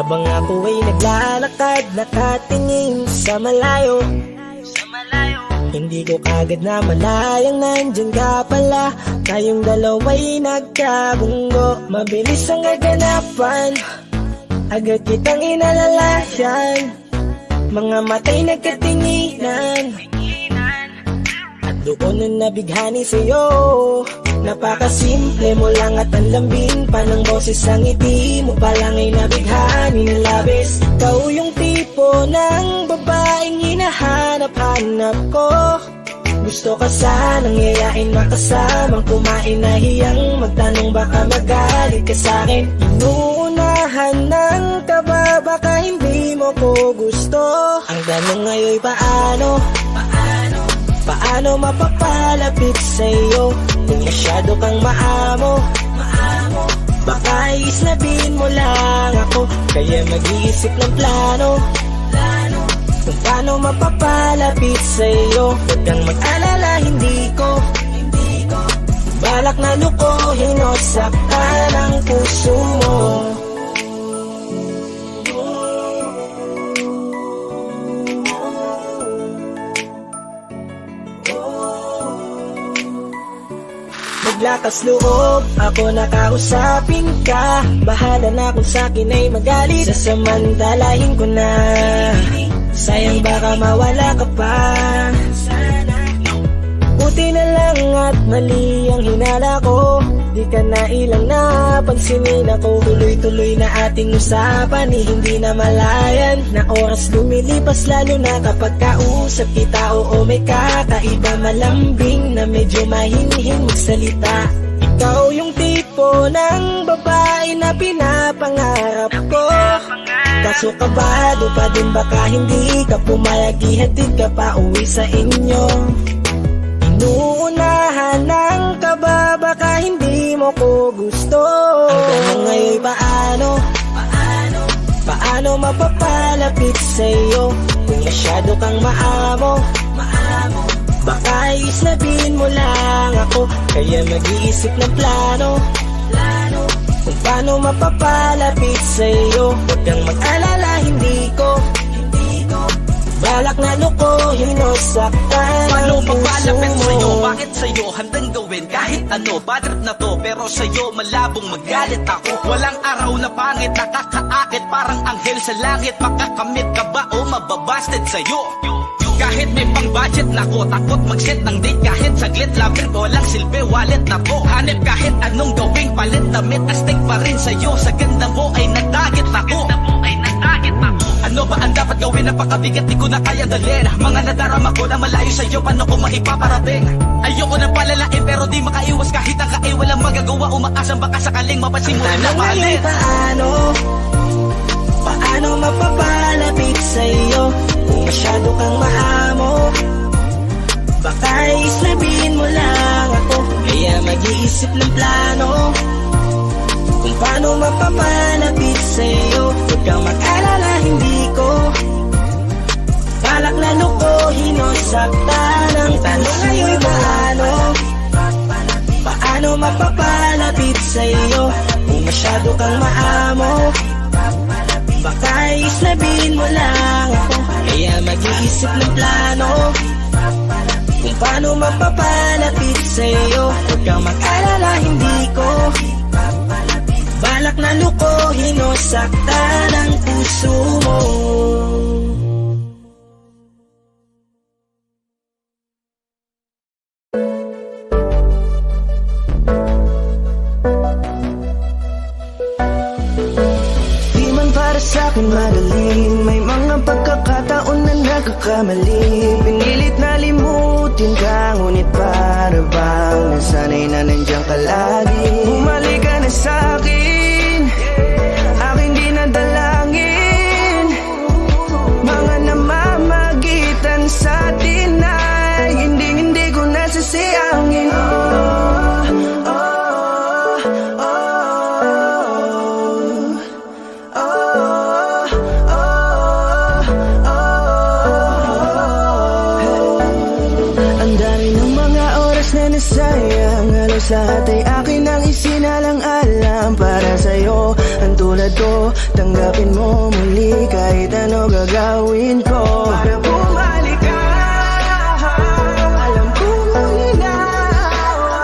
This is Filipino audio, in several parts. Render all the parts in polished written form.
Habang ako ay naglalakad, nakatingin sa malayo, hindi ko kagad na malayang nandyan ka pala. Tayong dalawa'y nagkabunggo, mabilis ang aganapan, agad kitang inalalayan. Mga matay nagkatinginan, at doon na nabighani sa'yo. Napakasimple mo lang at ang lambing pa ng boses, ang ngiti mo palang ay nabighani ng labis. Ikaw yung tipo ng babaeng hinahanap-hanap ko. Gusto ka sanang yayain, makasamang kumain, nahiyang magtanong baka magalit ka sa'kin. Inuunahan ng kaba, baka hindi mo ko gusto. Ang tanong ngayon paano? Paano mapapalapit sa'yo kung masyado kang maamo? Baka iisnabin mo lang ako, kaya mag-iisip ng plano kung paano mapapalapit sa'yo. Huwag kang mag-alala, hindi ko balak na lukuhin o saktan ang puso mo. Maglakas loob, ako nakausapin ka. Bahala na kung sa'kin ay magalit, sasamantalahin ko na. Sayang baka mawala ka pa. Buti na lang at mali ang hinala ko, di ka na ilang napansinin ako. Tuloy-tuloy na ating usapan, hindi na malayan na oras lumilipas, lalo na kapag kausap kita. Oo, may kakaiba, malambing na medyo mahinhin magsalita. Ikaw yung tipo ng babae na pinapangarap ko. Kaso kabado pa din, baka hindi ka pumayag, ihatid ka pa uwi sa inyo. Inuunahan ng kaba, baka hindi mo ko gusto. Ang tanong ngayon paano? Paano mapapalapit sa'yo kung masyado kang maamo? Baka iisnabin mo lang ako, kaya mag-iisip ng plano kung paano mapapalapit sa'yo. Huwag kang mag-alala, hindi ko balak na lukuhin o saktan ang puso mo. Sa'yo, bakit sa'yo handang gawin kahit ano? Bad trip na to, pero sa'yo malabong magalit ako. Walang araw na pangit, nakakaakit parang anghel sa langit. Makakamit ka ba o mababasted sa'yo? Kahit may pang budget na ko, takot mag-set ng date kahit saglit. Love trip, walang silbi, wallet na to. Hanip kahit anong gawing palit, damit astig pa rin sa'yo. Sa ganda mo ay nagdagit ako. Ano ba ang dapat gawin? Napakabigat, di ko na kaya dalhin. Mga nadarama ko na malayo sa'yo, paano ko maipaparating? Ayoko na palalain pero di makaiwas kahit ang kain. Walang magagawa, umaasang baka sakaling mapansin mo na mahalin. Paano mapapalapit sa'yo kung masyado kang maamo? Baka islabin mo lang ako, kaya mag-iisip ng plano kung paano mapapalapit sa'yo. Huwag kang mag-alala, hindi ko balak na lukuhin o saktan ang tanong ngayon paano mapapalapit sa'yo kung masyado kang maamo? Baka islabin mo lang ako, kaya mag-iisip ng plano kung paano mapapalapit sa'yo. Huwag kang mag-alala, hindi ko balak na lukuhin o saktan ang puso mo. Di man para sa'kin madali, may mga pagkakataon na nagkakamali. Pinilit na limutin ka, ngunit para bang nasanay na nandiyan ka lagi. Bumalik ka na sa'kin, aking di nadalangin. Mga namamagitan sa'tin ay hindi ko nasasayangin. Sayang, halos lahat ay akin ang isinalang-alam para sa'yo. Ang tulad to. Tanggapin mo muli kahit ano gagawin ko para bumalik ka. Alam kong maninawa,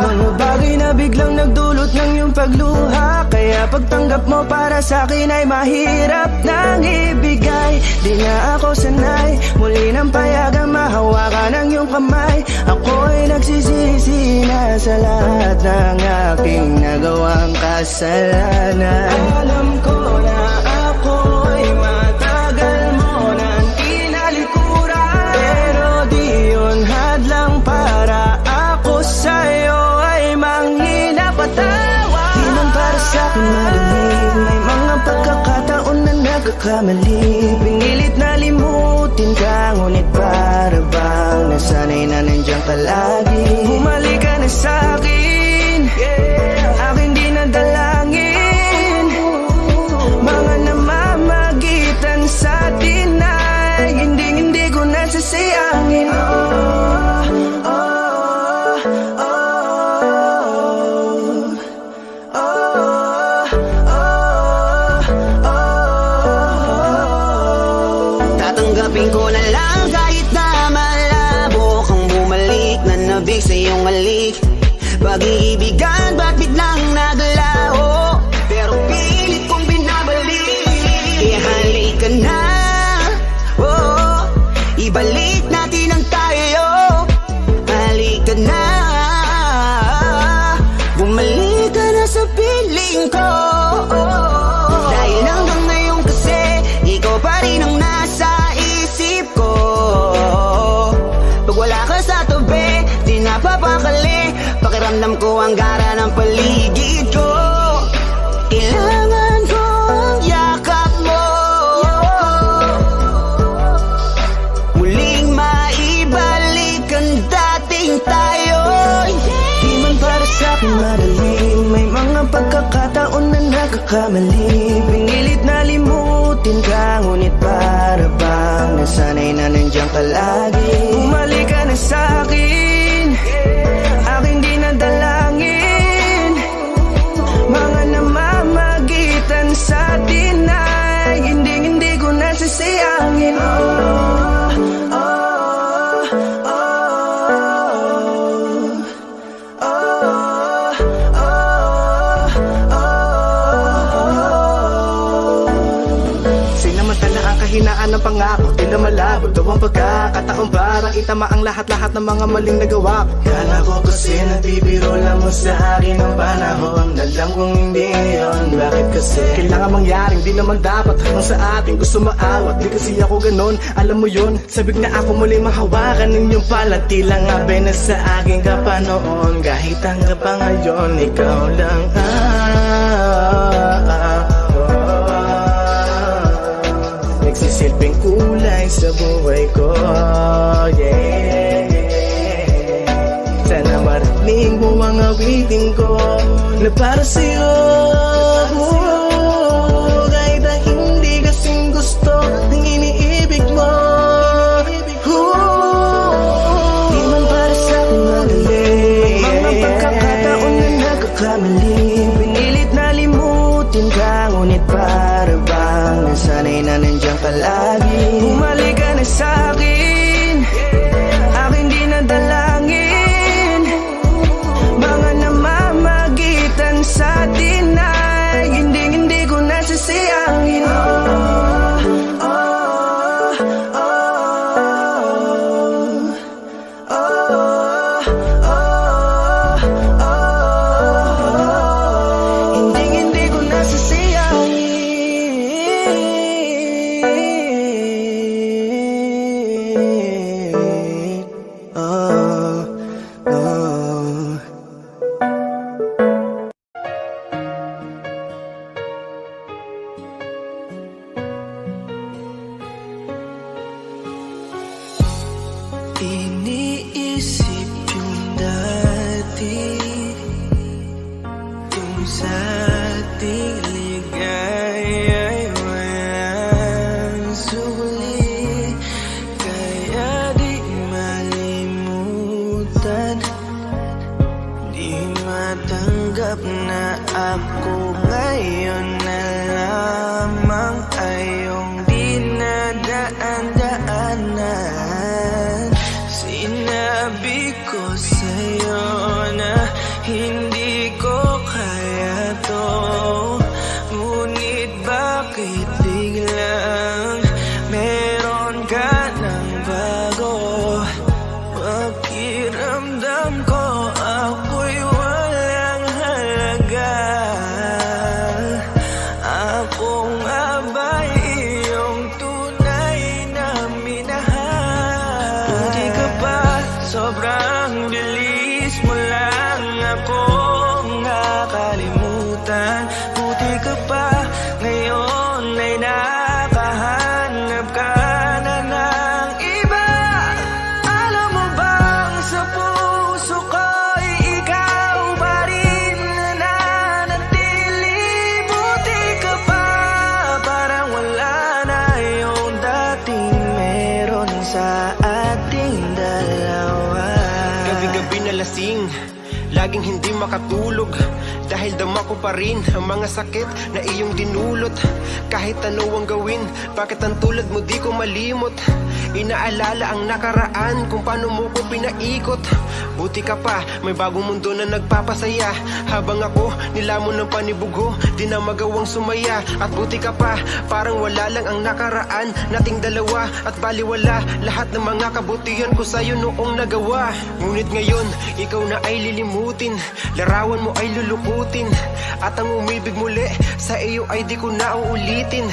mga bagay na biglang nagdulot ng iyong pagluha. Kaya pagtanggap mo para sa'kin ay mahirap nang ibigay. Di na ako sanay, muli nang payagang mahawakan ang iyong kamay. Ako'y nagsisisi na sa lahat ng aking nagawang kasalanan. Alam ko na ako'y matagal mo nang tinalikuran, pero di yun hadlang para ako sa'yo ay manghinapatawa. Di man para sa'kin madali, may mga pagkakataon na nagkakamali. Pinilit na limutin ka, ngunit para bang nasanay na nandiyan ka lagi. Bumalik ka na sa'kin, aking di nadalangin. Mga namamagitan sa atin ay hindi ko nasasayangin. Tatanggapin ko na lang kahit na malabo kang bumalik na nabig sa iyong halik. Pag-iibigan ba't biglang naglaho, pero pilit kong binabalik. Ihalik ka na, oh, ibalik natin ang tayo. Halik ka na, bumalik ka na sa piling ko. Dahil hanggang ngayon kasi ikaw pa rin ang nasa isip ko. Pag wala ka sa tabi, di napapakali. Pakiramdam ko ang gara ng paligid ko. Kailangan ko ang yakap mo, muling maibalik ang dating tayo. Di man para sa'kin madali, may mga pagkakataon na nagkakamali. Pinilit na limutin ka, ngunit para bang nasanay na nandiyan ka lagi. Bumalik ka na sa'kin, aking di nadalangin. Mga namamagitan sa atin ay hindi ko nasasayangin. Sinamantala ang kahinaan ng pangako, di na malabo daw ang pagkakataon parang itama ang lahat-lahat ng mga maling nagawa. Kala ko kasi nagbibiro lang mo sa akin ang panahon. Alam kong hindi yun, bakit kasi kailangan mangyaring di naman dapat hanggang sa atin gusto maawat. Di kasi ako ganon, alam mo yun. Sabik na ako muli mahawakan ninyong pala. Tila nga na sa aking kapanoon. Kahit hanggang pa ngayon, ikaw lang nagsisilbing kulay sa buhay ko, yeah. Sana marinig mo ang awitin ko na para sa'yo, kahit na hindi kasing gusto ng iniibig mo. Di man para sa'kin madali, mga pagkakataon na nagkakamali. Pinilit na limutin ka, ngunit para bang nasanay na nandiyan ka lagi. Bumalik ka na sa'kin, aking di nadalangin. Mga namamagitan sa atin ay hindi ko nasasayangin. Hindi ko nasasayangin. Iniisip yung dati, kung sa ating ligaya ay walang sulit. Kaya di malimutan, di matanggal Tanggap na ako ngayon na lamang ay iyong dinadaan-daanan. Sinabi ko sa'yo na hindi ko kaya to, ngunit bakit biglang meron ka ng bago? Pakiramdam ko ako'y walang halaga. Ako nga ba'y iyong tunay na minahal? Buti ka pa, sobrang bilis mo lang akong nakalimutan. Buti ka pa, ngayon ay nakahanap ka na ng iba. Alam mo bang sa puso ko'y ikaw pa rin nananatili? Buti ka pa, parang wala na yung dating meron sa ating dalawa. Gabi-gabi na lasing, laging hindi makatulog, dahil dama ko pa rin ang mga sakit na iyong dinulot. Kahit ano ang gawin, bakit ang tulad mo di ko malimot? Inaalala ang nakaraan, kung paano mo ko pinaikot. Buti ka pa, may bagong mundo na nagpapasaya, habang ako nilamon ng panibugo, di na magawang sumaya. At buti ka pa, parang wala lang ang nakaraan nating dalawa, at baliwala lahat ng mga kabutihan ko sa'yo noong nagawa. Ngunit ngayon, ikaw na ay lilimutin, larawan mo ay lulukutin, at ang umibig muli sa iyo ay di ko na uulitin.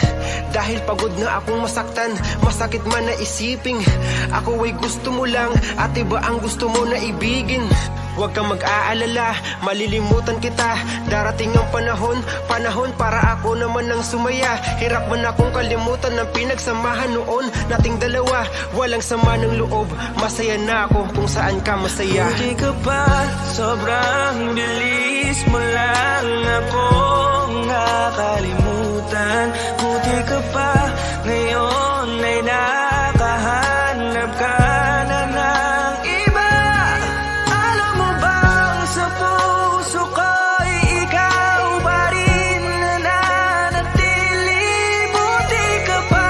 Dahil pagod na akong masaktan, masakit man na isiping ako ay gusto mo lang, at iba ang gusto mo na ibigin. Huwag kang mag-aalala, malilimutan kita. Darating ang panahon para ako naman ang sumaya. Hirap man akong kalimutan ng pinagsamahan noon nating dalawa. Walang sama ng loob, masaya na ako kung saan ka masaya. Buti ka pa, sobrang bilis mo lang akong nakalimutan. Buti ka pa, ngayon ay nakahanap ka na ng iba. Alam mo bang sa puso ko'y ikaw pa rin nananatili? Buti ka pa,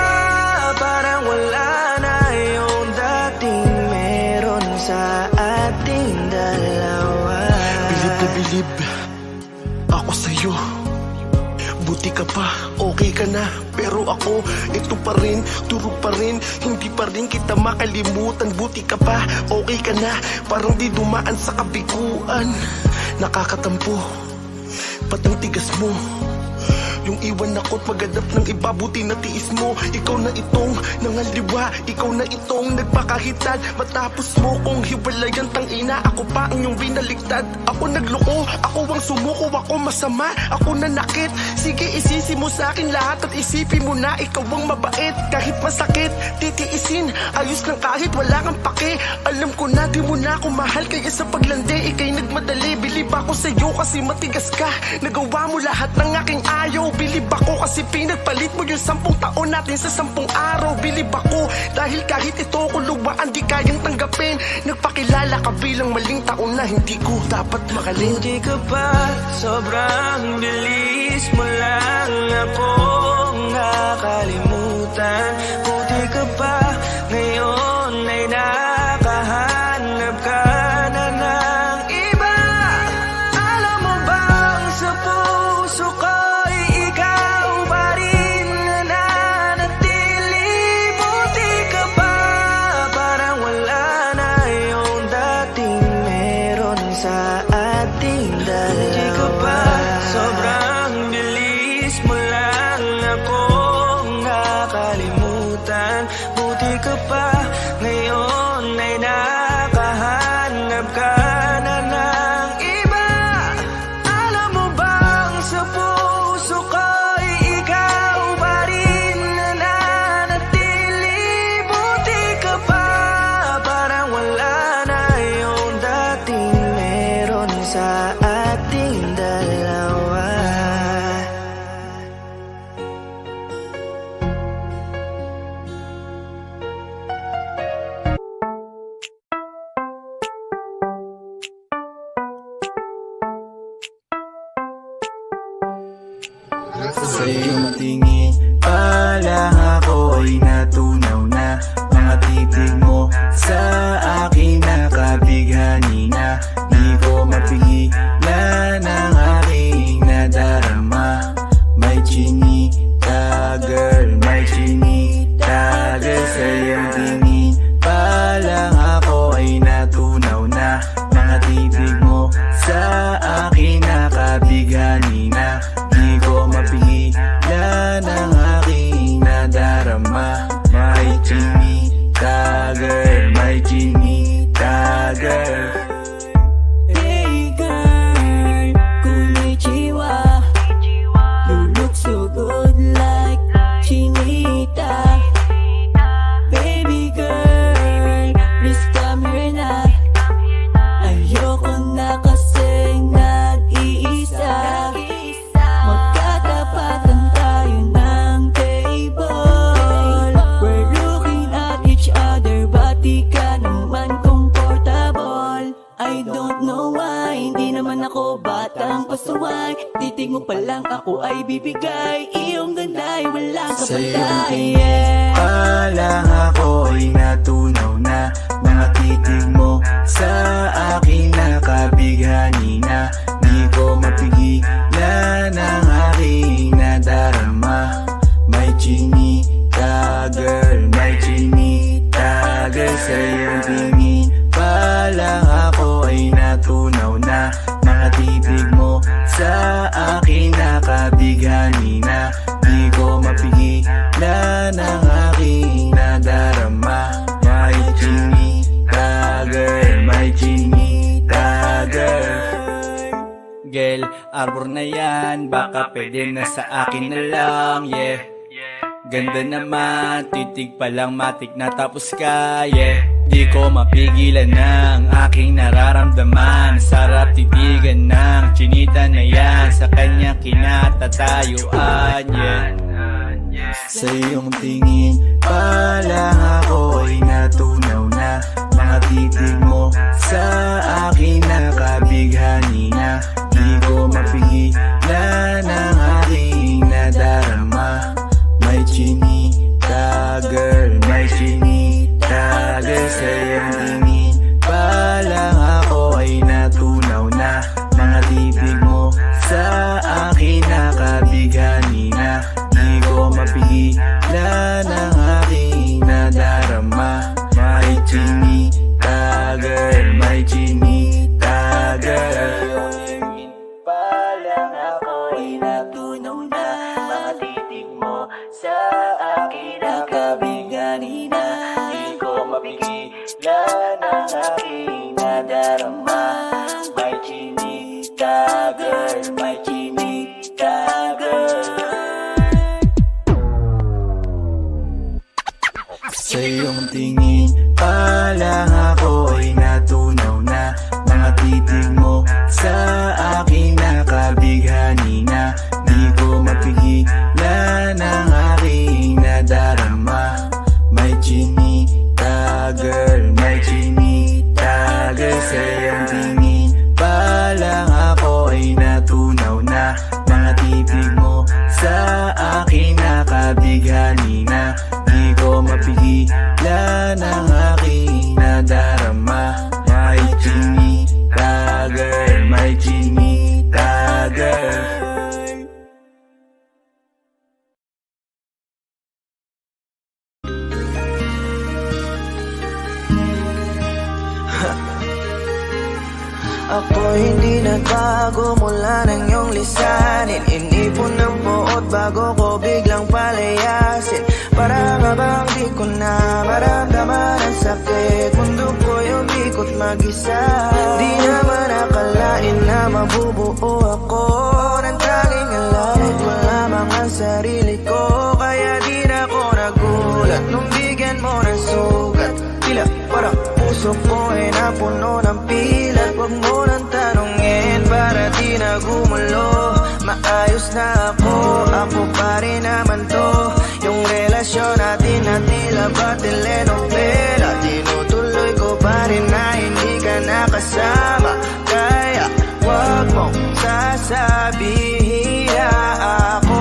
parang wala na yung dating meron sa ating dalawa. Bilib na bilib ako sa'yo. Buti ka pa, okay ka na, pero ako, ito pa rin, turog pa rin, hindi pa rin kita makalimutan. Buti ka pa, okay ka na, parang di dumaan sa kabiguan. Nakakatampo, patang tigas mo, yung iwan ako't maghanap ng iba. Buti na tiis mo, ikaw na itong nangaliwa, ikaw na itong nagpakahitad. Matapos mo kong hiwalayan, tangina, ako pa ang iyong binaligtad. Ako nagloko, ako ang sumuko, ako masama, ako nanakit. Sige, isisi mo sa akin lahat at isipin mo na ikaw ang mabait. Kahit masakit, titiisin, ayos lang kahit wala kang pake. Alam ko na di mo na ako mahal, kaya sa paglandi ikay nagmadali. Bilib ako sa'yo kasi matigas ka, nagawa mo lahat ng aking ayaw. Bilib ako kasi pinagpalit mo yung 10 taon natin sa 10 araw. Bilib ako dahil kahit ito kuluwaan di kayang tanggapin. Nagpakilala ka bilang maling taon na hindi ko dapat makalin. Buti ka pa, sobrang bilis mo lang akong nakalimutan. Buti ka pa, ngayon ay nakahanap ka na ng iba. Alam mo bang sa puso ko'y ikaw pa rin nananatili? Buti ka pa, parang wala na yung dating meron sa ating dalawa. Buti ka pa, sobrang bilis mo lang akong nakalimutan. Buti ka pa, ngayon ay nakahanap ka na ng iba. Alam mo bang sa puso ko'y ikaw pa rin nananatili? Buti ka pa, parang wala na yung dating meron sa ating Sa iyong tingin pa lang ako ay natunaw na. Mga titig mo sa akin nakabighani na. Di ko mapigilan ang aking nadarama. May chinita girl, may chinita girl. Sa iyong tingin pa lang ako ay natunaw na. Mga titig mo sa akin nakabighani na. Di ko mapigilan ang aking nadarama. May chinita girl, may chinita girl. Hey girl, konnichiwa. You look so good like Chinita. Baby girl, please come here na. Ayoko na kasing nag-iisa. Magkatapatan tayo ng table. We're looking at each other, but di ka naman comfortable. I don't know why, hindi naman ako batang pasaway. Titig mo pa lang ako ay bibigay. Iyong ganda ay wala ka Sa iyong patay. tingin pa lang ako ay natunaw na. Mga titig mo sa akin nakabighani na. Di ko mapigilan ang aking nadarama. May chinita girl, may chinita girl. Sa iyong tingin pa lang ako ay natunaw na. Mga titig mo sa akin nakabighani na. Di ko mapigilan ang aking nadarama. May chinita girl, may chinita girl. Girl, arbor na yan, baka pwede na sa akin na lang, yeah. Ganda naman, titig pa lang matik na tapos ka, yeah. Di ko mapigilan ng aking nararamdaman. Sarap titigan ng chinita na yan. Sa kanya kinatatayuan, yeah. Sa iyong tingin pa lang ako ay natunaw na. Mga titig mo sa akin nakabighani na. Di ko mapigilan ang aking nadarama. May chinita girl, may chinita girl. Sa iyong tingin pa lang ako ay natunaw na. Mga titig mo sa akin nakabighani na. Di ko mapigilan ang aking nadarama. May chinita girl, may chinita girl. Pa lang ako ay natunaw na. Mga titig mo sa akin nakabighani na. Di ko mapigilan ang aking nadarama. May chinita girl, may chinita girl. Sa iyong tingin pa lang ako ay natunaw na. Mga titig mo sa akin nakabighani na. Di ko mapigilan ang aking nadarama. May chinita girl, may chinita girl. Sa iyong tingin pa lang ako ay natunaw na. Mga titig mo sa akin nakabighani na. Di ko mapigilan ang aking nadarama. May chinita girl, may chinita girl. Ako hindi nagbago mula nang iyong lisanin. Inipon ng buot bago ko biglang palayasin. Para nga bang di ko na maramdaman ang sakit. Mundo ko'y umikot mag-isa. Di naman akalain na mabubuo ako ng tanging alam ko lamang ang sarili ko. Kaya di na ako nagulat nung bigyan mo ng sugat. Tila parang puso ko ay napuno ng pilat. Huwag mo nang tanongin para di na gumulo. Maayos na ako pa rin naman to. Yung relasyon natin na tila ba telenovela. Tinutuloy ko pa rin na hindi ka nakasama. Kaya wag mong sasabihin na ako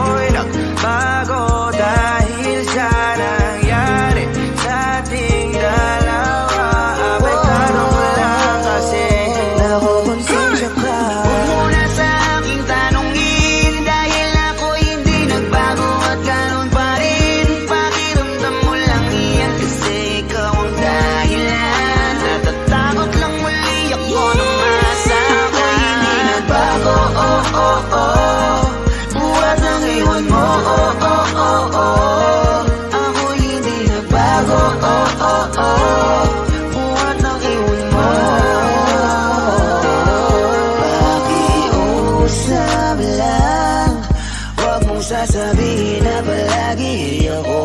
sasabihin na palagi ako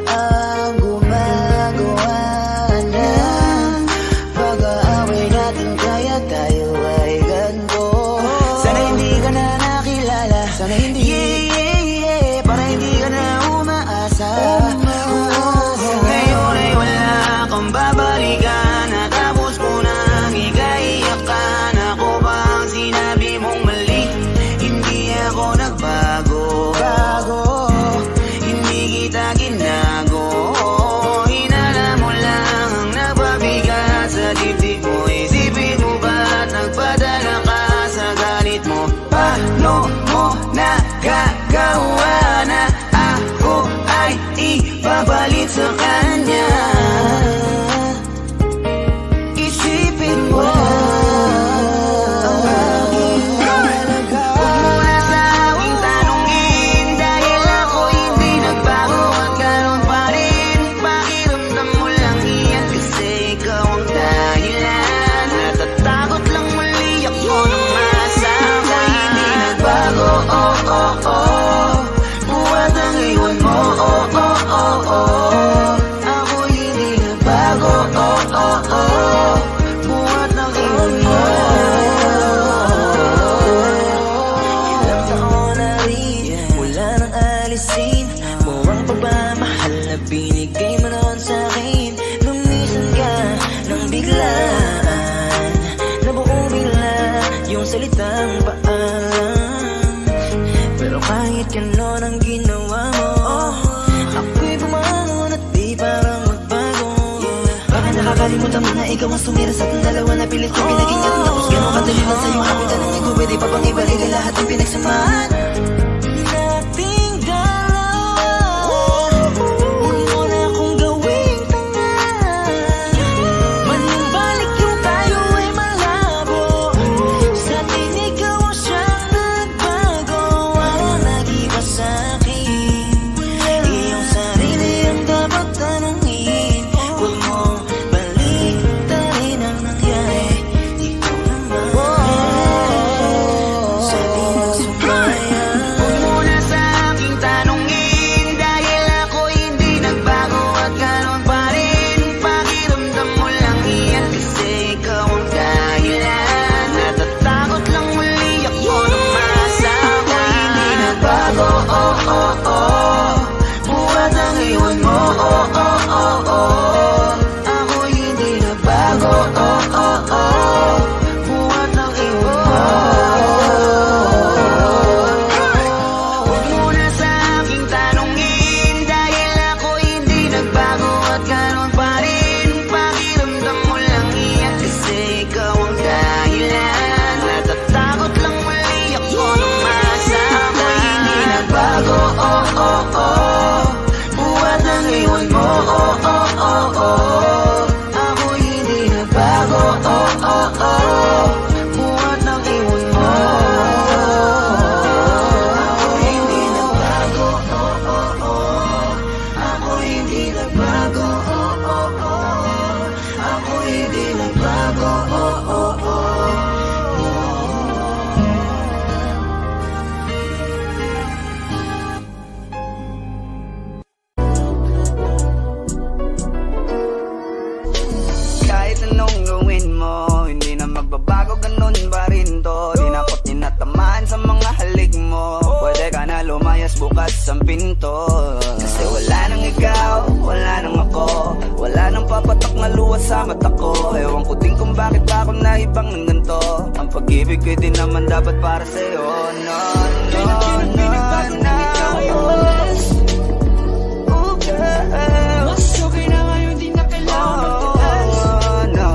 ang gumagawa ng pag-aaway natin, kaya tayo ay ganito. Sana hindi ka na nakilala, sana hindi para hindi ka na umaasa. Ngayon ay wala kang babalikan, natapos ko nang ikaiyakan. Ako ba ang sinabi mong mali? Hindi ako nagbago, hindi kita ginago. Hinala mo lang ang napabigat sa dibdib mo. Isipin mo ba't nagpadala ka sa galit mo? Paano mo nagagawa na ako ay ipapalit sa kanya? Isipin mo ang aking halaga. Huwag mo na sa aking tanungin, dahil ako hindi nagbago at ganun pa rin. Pakiramdam mo lang iyan kasi ikaw ang dahilan. Natatakot lang muli ako nang masama. Hindi nagbago, buhat ang iwan mo, ako hindi nagbago, buhat ang iwan mo. Ilang taon na rin, wala nang alisin mo ang pagmamahal na binigay mo noon sa'kin. Lumisan ka nang biglaan, nabuo bigla yung salitang paalam. Pero kahit ganon ang ginawa mo, ako'y bumangon at di parang magbago. Baka nakakalimutan mo na ikaw ang sumira sa ating dalawa, na pilit ko pinag-ingat. Tapos ganon kadali lang sa'yo ako tanongin ko, pwede pa bang ibalik ang lahat ng pinagsamahan nating dalawa? Huwag mo na akong gawing tanga, manumbalik yung tayo ay malabo. Sa atin ikaw ang siyang nagbago, walang nag-iba sa'kin. Iyong sarili ang dapat tanungin, huwag mo baliktarin ang nangyari. Ikaw naman sa pinagsubayan. Huwag mo na sa aking tanungin, dahil ako hindi nagbago at ganun pa rin. Pakiramdam mo lang iyan kasi ikaw ang dahilan. Natatakot lang muli ako nang masama. Hindi nagbago, buhat ang iwan mo, ako hindi nagbago, buhat ang iwan mo. Huwag mo na sa aking tanungin, dahil ako hindi nagbago at ganun pa rin. Pakiramdam mo lang iyan kasi ikaw ang dahilan. Natatakot lang muli ako nang masama. Hindi nagbago, buhat ang iwan mo, ako hindi nagbago, buhat ang iwan mo. Ako hindi nagbago, ako hindi nagbago, ako hindi nagbago. Kahit anong gawin mo, hindi na magbabago, ganun pa rin to. Di na ako tinatamaan sa mga halik mo. Pwede ka na lumayas, bukas ang pinto. Kasi wala nang ikaw, wala nang ako, wala nang papatak na luwas sa mata ko. Ewan ko din kung bakit ba ako naibang ng ganito. Ang pag-ibig ko din naman dapat para sa'yo. No, no, no, no. Oh, girl. Mas okay na ngayon, di na kailangan magtaas. Oh, no,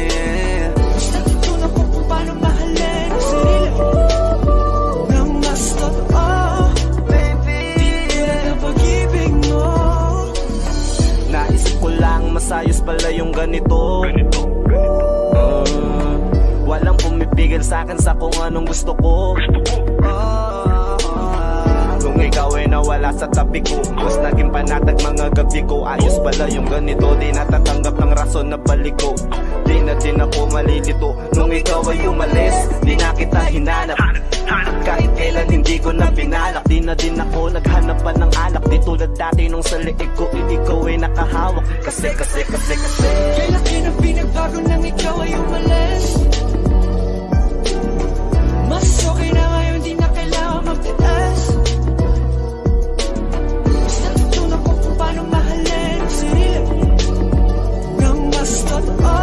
yeah. Basta tutunan ko kung paano mahalin ang sarili nang mas totoo. Baby, Tulad ng pag-ibig mo. Naisip ko lang masayos pala yung ganito. Walang pumipigil sa'kin sa kung anong gusto ko. Nung ikaw ay nawala sa tabi ko, mas naging panatag mga gabi ko. Ayos pala yung ganito, di natatanggap ng rason na balik ko. Di na din ako malilito, nung ikaw ay umalis, di na kita hinanap. Kahit kailan hindi ko na pinalak. Di na din ako naghanap pa ng alak. Di tulad dati nung sa liig ko, ikaw ay nakahawak. Kasi Kay laki ng pinagbago nang ikaw ay umalis. Mas okay na ngayon, di na kailangan magtiis. Mas natutunan ko kung paano mahalin ang sarili nang mas totoo.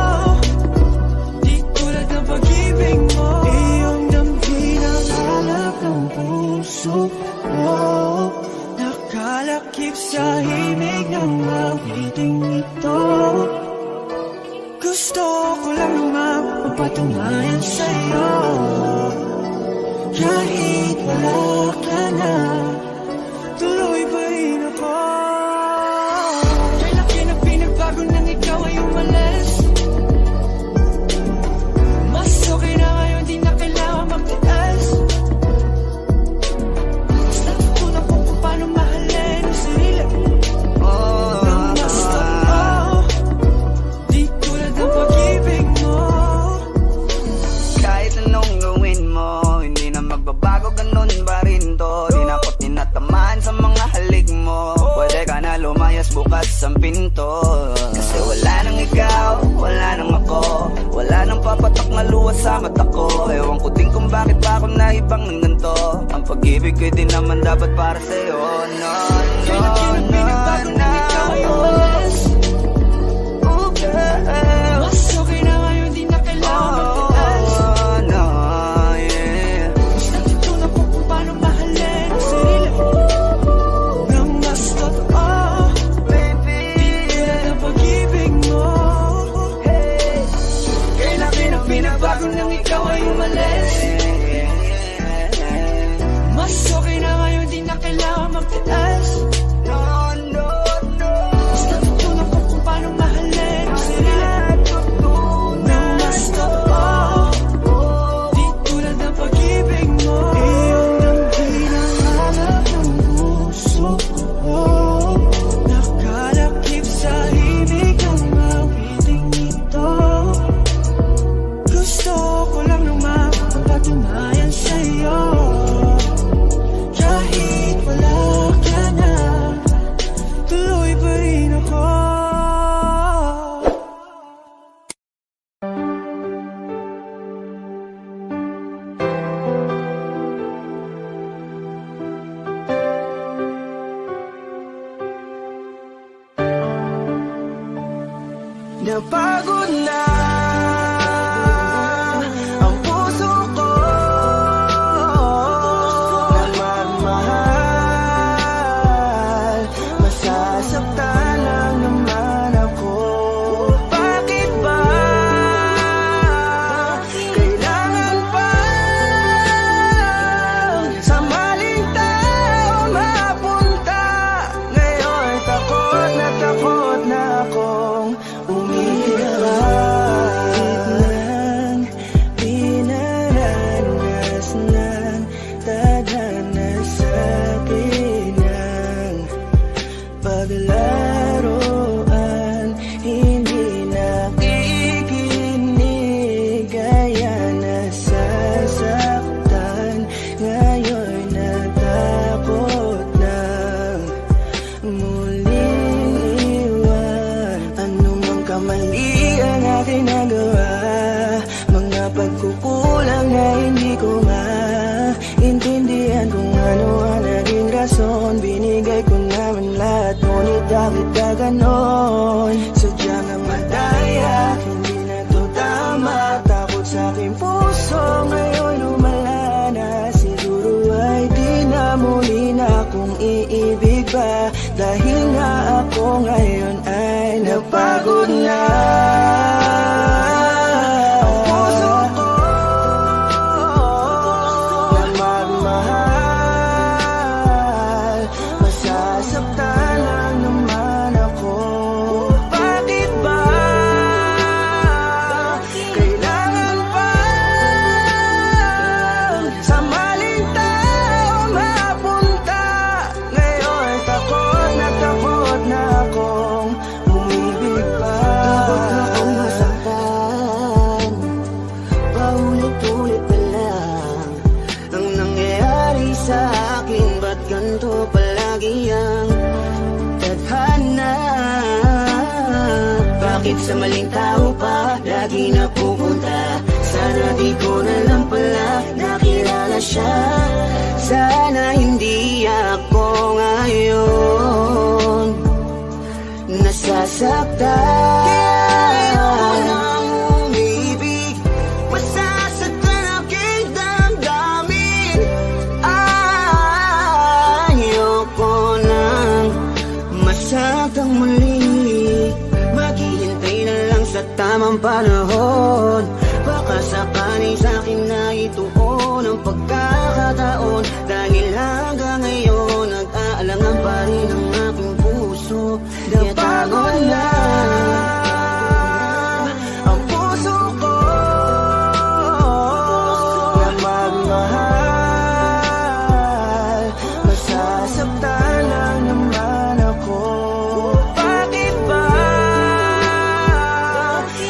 Di tulad ng pag-ibig mo. Iyong damhin ang hanap ng puso mo. Nakalakip sa himig ng awiting ito. Gusto ko lang naman mapatunayan sa'yo. Kahit wala ka na, tuloy pa rin ako. Kay laki na pinagbago nang ikaw ay umalis. Mas okay na ngayon, di na kailangan magtiis. Mas natutunan ko kung paano mahalin ang sarili nang mas totoo. Di tulad ng pag-ibig mo. Kahit anong gawin mo, hindi na magbabago, ganun pa rin to. Di na ako tinatamaan sa mga halik mo. Pwede ka na lumayas, bukas ang pinto. Kasi wala nang ikaw, wala nang ako. Wala nang papatak na luha sa mata ko. Ewan ko din kung bakit pa ako naibang ng ganito. Ang pag-ibig ko di naman dapat para sa'yo. No, Kay laki ng pinagbago nang ikaw ay umalis. Mas okay na ngayon, di na kailangan magtiis. no, yeah. Mas natutunan ko kung paano mahalin ang sarili nang mas totoo. Di tulad ng pag-ibig mo. Kay laki ng pinagbago nang ikaw ay umalis. Mas okay na ngayon, di na kailangan magtiis. Mas natutunan ko kung paano mahalin ang sarili nang mas totoo. Di tulad ng pag-ibig mo. Iyong damhin ang hanap ng puso ko. Nakalakip sa himig ng awiting ito. Gusto ko lang naman mapatunayan sa'yo. Kahit wala ka na, tuloy pa rin ako. napagod na ang puso ko na magmahal. Masasaktan lang naman ako. Bakit ba kailangan pa sa maling tao mapunta? Ngayon takot na akong umiyak ng pinaranas ng tadhana sa akin ng paglaruan. Hindi nakikinig, kaya nasasaktan. Ngayon natakot ng muling iwan. Anumang kamali ang aking nagawa, mga pagkukulang na hindi ko maintindihan kung ano ang naging rason. Binigay ko naman lahat, ngunit bakit ka ganon? Sadyang ang madaya, hindi na to tama. Takot sa aking puso, ngayon lumala na. Siguro ay di na muli na akong iibig pa, dahil nga ako ngayon ay napagod na. Ang puso ko na magmahal, masasaktan lang naman ako. Bakit ba kailangan pa sa maling tao mapunta? Ngayon takot na akong umibig pa. Takot ginto palagi ang tadhana. Bakit sa maling tao pa lagi napupunta? Sana di ko na lang pala nakilala siya. Sana hindi ako ngayon nasasaktan. Kaya ayoko nang umibig, masasaktan aking damdamin. Ayoko nang masaktang muli, maghihintay na lang sa tamang panahon. Baka sakaling sa'kin na ituon ang pagkakataon. Dahil hanggang ngayon nag-aalangan pa rin ang aking puso. Kaya tago na ang puso ko na magmahal. Masasaktan lang naman ako. Bakit ba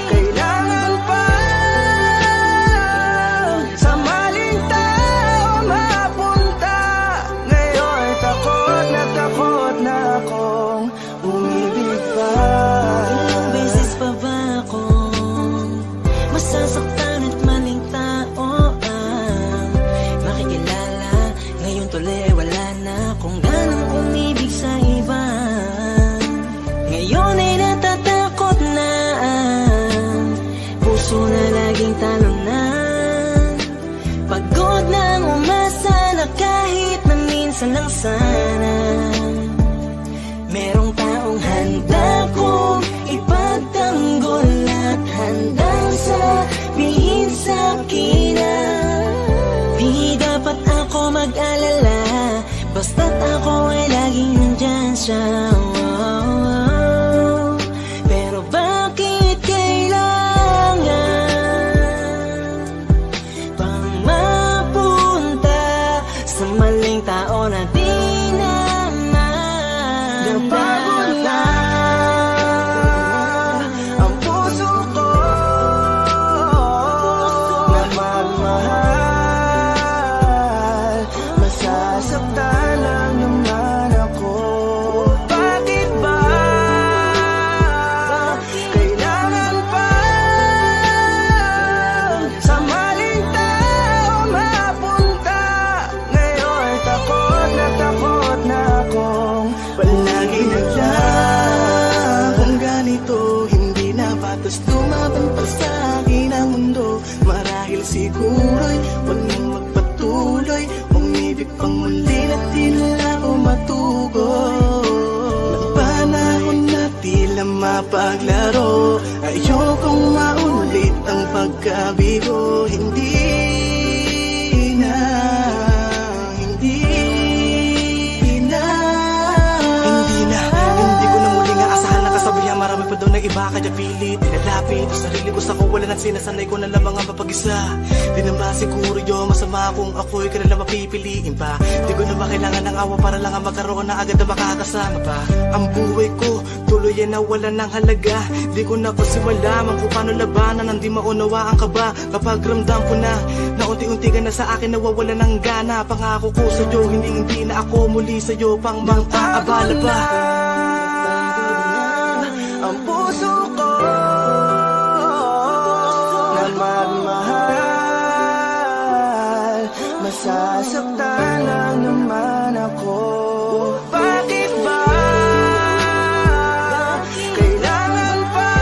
kailangan pa sa maling tao mapunta? Ngayon takot na akong umibig pa. Ilang beses pa ba akong masasaktan at maling tao ang makikilala? Ngayon tuloy wala na akong ganang umibig sa iba. Ngayon ay natatakot na ang puso na laging talunan. Pagod nang umasa na kahit na minsan lang sana merong taong handa kong ipagtanggol at handang sabihin sa'kin na di dapat ako mag-alala, basta't ako ay laging nandyan siya. Pero bakit kailangan pang mapunta sa maling tao na di naman Napagod na ang puso ko na magmahal. Masasaktan lang naman ako. Bakit ba kailangan pa sa maling tao mapunta? Ngayon takot na akong palagi naglang. Kung ganito hindi na patas lumaban pa sa akin ang mundo. Marahil siguro'y wag nang magpatuloy, umibig pang muli na di na ako matugon. Ng panahon na tila mapaglaro, ayokong maulit ang pagkabigo. Hindi na Hindi ko na muling aasahan na kasabihan. Marami pa daw na iba kaya pilit nilalapit ang sarili ko sa kawalan at sinasanay ko na lamang ang mapag-isa. Di na ba siguro yun masama kung ako'y ka na lang mapipiliin pa? Di ko na ba kailangan ng awa para lang ang magkaroon na agad na makakasama pa? Ang buhay ko tuloy ay nawalan ng halaga. Di ko na kasi malaman kung paano labanan ang di maunawaan ka ba. Kapag ramdam ko na unti-unti ka na sa akin nawawalan ng gana. Pangako ko sa'yo hindi na ako muli sa'yo pang mang-aabala pa. Ang puso ko na magmahal. Masasaktan lang naman ako. Bakit ba kailangan pa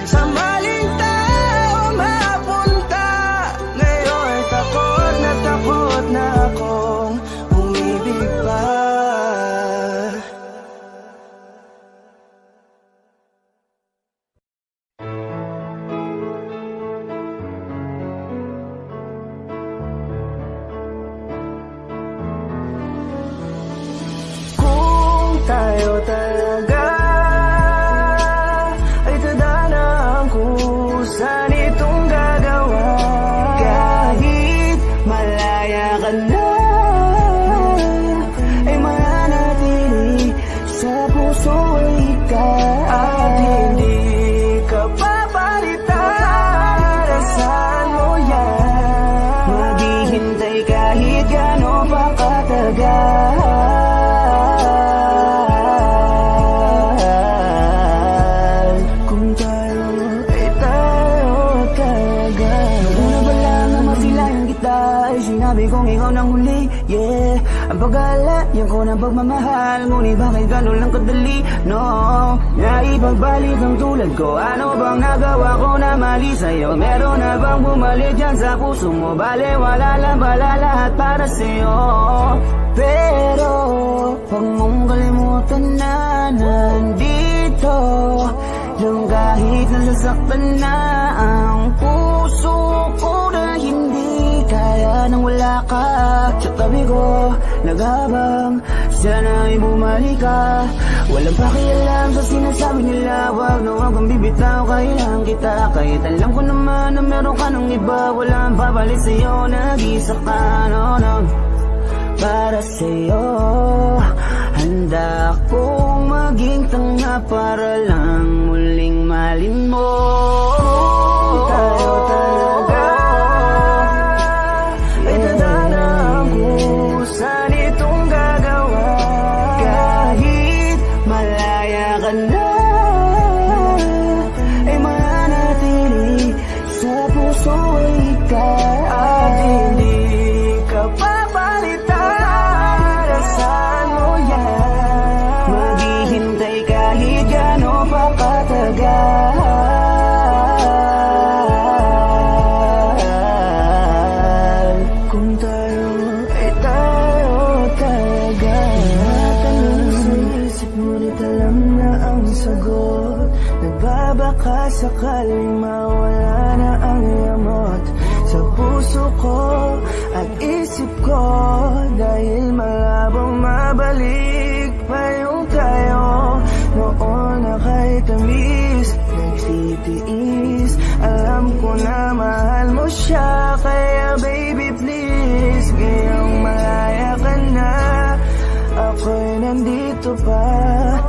sa maling tao mapunta? Ngayon takot na akong umibig pa. Tayo talaga ay tadhana ang kusa nitong gagawa. Kahit malaya ka na ay mananatili sa puso ay ikaw. At hindi ka papalitan. Saan mo yan? Maghihintay kahit gano'n pa ay sinabi kong ikaw nang huli. Yeah, ang pag-aalayan ko ng pagmamahal, ngunit bakit ganun lang kadali? No, naipagbalik ang tulad ko. Ano bang nagawa ko na mali sa'yo? Meron na bang bumalik dyan sa puso mo? Bale, wala lang pala lahat para sa'yo. Pero huwag mong kalimutan na nandito yung kahit nasasaktan na ang puso ko, na hindi kaya nang wala ka sa tabi ko. Naghabang sana ay bumalik ka. Walang pakialam sa sinasabi nila, wag na wag kang bibitaw, kailangan kita. Kahit alam ko naman na meron ka ng iba, walang babalik sa'yo, nag-isa ka, no, no. Para sa'yo, handa akong maging tanga para lang muling malin mo. Tayo talaga ay tadhana ang kusan itong gagawa. Kahit malaya ka na, ay mananatili sa puso ikaw. At hindi ka papalitan, saan mo yan? Maghihintay kahit gano'n pa katagal. Kung tayo ay tayo talaga. Tinatanong sa isip ngunit alam na ang sagot. Nagbabaka sakaling mawala na ang yamot sa puso ko at isip ko, dahil malabong mabalik pa yung tayo noon na kahit tamis nagsitiis. Alam ko na mahal mo siya, kaya baby please, ngayong malaya ka na, ako'y nandito pa.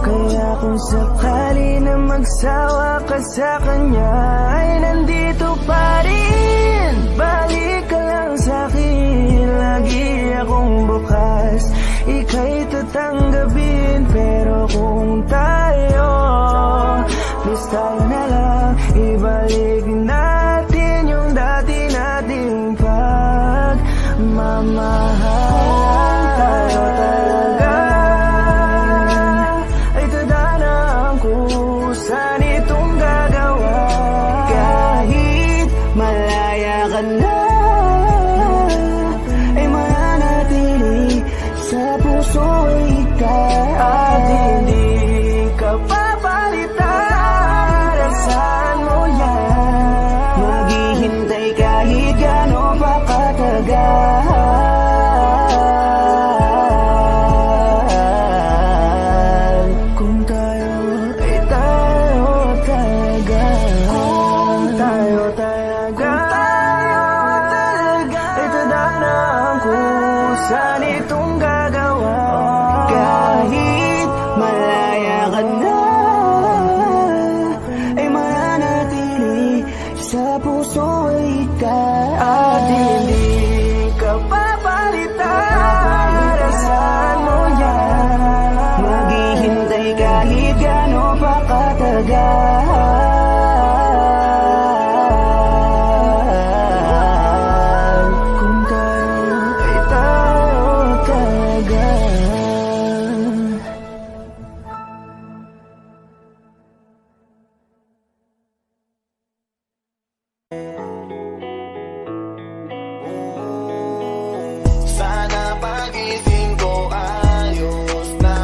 Kaya kung sakali na magsawa ka sa kanya, ay nandito pa rin. Balik ka lang sa'kin, lagi akong bukas, ika'y tatanggapin. Pero kung tayo, please tayo na lang, ibalik natin yung dati nating pagmamahal. Tayo talaga ay tadhana ang kusan itong gagawa. Kahit malaya ka na, ay mananatili sa puso ikaw. At hindi ka papalitan, saan mo yan? Maghihintay kahit gano'n pa katagal. Kung tayo ay tayo talaga. Kung tayo talaga ay tadhana ang kusan itong gagawa. Kahit malaya ka na, ay mananatili sa puso ikaw. At hindi ka papalitan, saan mo yan? Maghihintay kahit gano'n pa katagal. Kung tayo ay tayo talaga. Sana pagising ko ayos na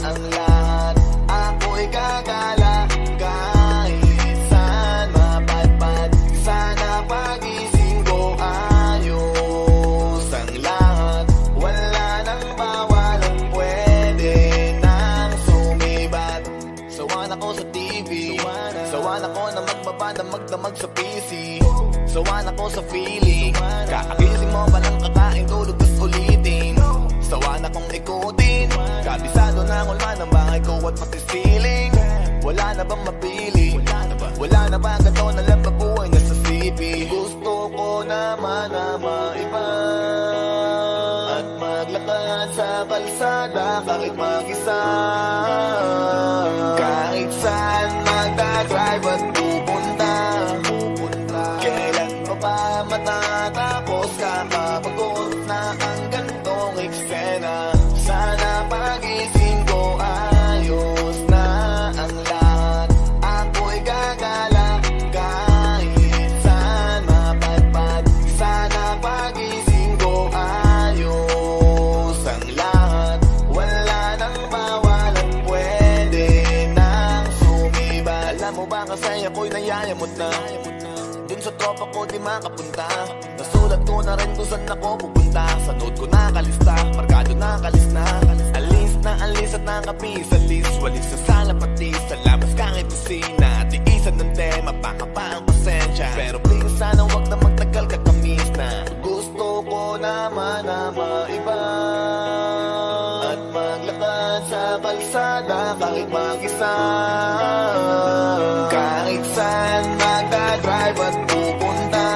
ang lahat. Ako'y gagala kahit saan mapadpad. Sana pagising ko ayos ang lahat. Wala nang bawal ang pwede nang sumibat. Sawan ako sa TV, sawan ako na magbaba na magdamag sa PC. Sawan ako sa feeling, kakagising mo palang kakain, tulog tas ulitin. Sawan akong ikutin, kabisado na ang ulma ng bahay ko at pati ceiling. Wala na bang mapili? Wala na ba ganito na lang buhay na sa CP? Gusto ko naman na maiba at maglakad sa kalsada kahit mag-isa. Kahit saan magdadrive at pupunta, kailan pa ba matatapos kapag Dun sa tropa ko di makapunta. Nasulat ko na rin kung saan ako pupunta. Sa note ko nakalista, markado nakalista. Alis at nakapis sa list. Walis sa sala pati sa labas kahit kusina. Tiisan ng tema, baka pa ang pasensya. Pero please sana wag na magtagal kakamis na. Gusto ko naman na maiba at maglakad sa kalsada kahit mag-isa. Kahit saan magdadrive at pupunta.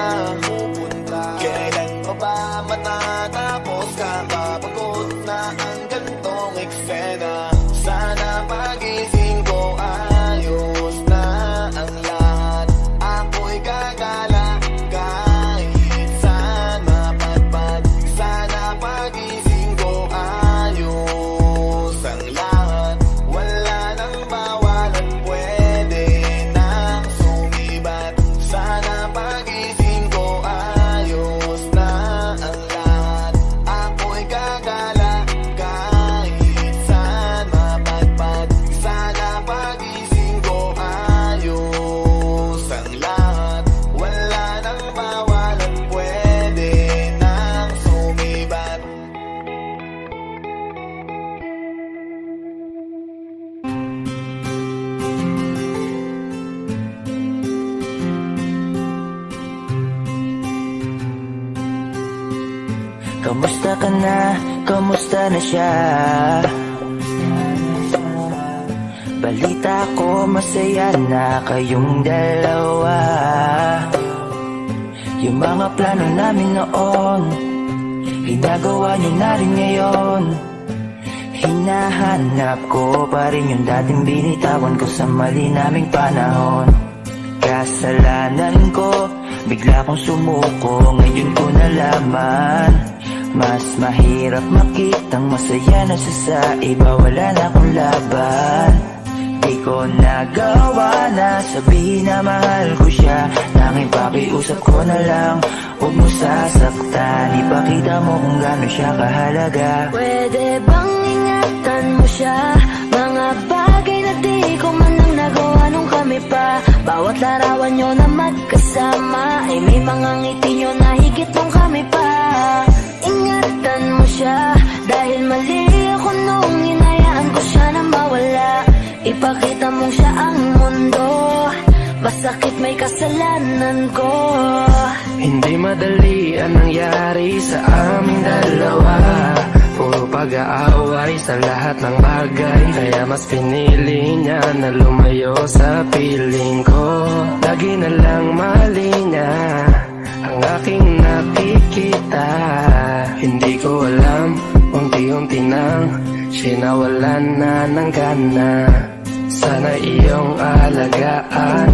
Kailan pa ba matatapos? Kakapagod na ang gantong eksena. Sana pagising ko ayos na ang lahat. Ako'y gagala kahit saan mapadpad. Sana pagising ko ayos ang lahat. Wala nang bawalan, pwede nang sumibat. Sana pagising ko ayos na ang lahat. Ako'y gagala kahit saan mapadpad. Sana pagising ko ayos ang lahat. Wala nang bawalan, pwede nang sumibat. Kamusta ka na? Kamusta na siya? Balita ko masaya na kayong dalawa. Yung mga plano namin noon, ginagawa niyo na rin ngayon. Hinahanap ko pa rin yung dating binitawan ko sa mali naming panahon. Kasalanan ko, bigla kong sumuko, ngayon ko nalaman. Mas mahirap makitang masaya na siya sa iba, wala na akong laban. Di ko nagawa na sabihin na mahal ko siya. Tanging pakiusap ko na lang, huwag mo sasaktan. Ipakita mo kung gaano siya kahalaga. Pwede bang ingatan mo siya? Mga bagay na di ko man lang nagawa nung kami pa. Bawat larawan nyo na magkasama ay may mga ngiti nyo na higit nung kami pa. Ingatan mo siya dahil mali ako nung hinayaan ko siya na mawala. Ipakita mong siya ang mundo, masakit may kasalanan ko. Hindi madali ang nangyari sa aming dalawa. Puro pag-aaway sa lahat ng bagay, kaya mas pinili niya na lumayo sa piling ko. Lagi na lang mali niya ang aking nakikita. Hindi ko alam, unti-unti nang sinawalan na ng gana. Sana iyong alagaan,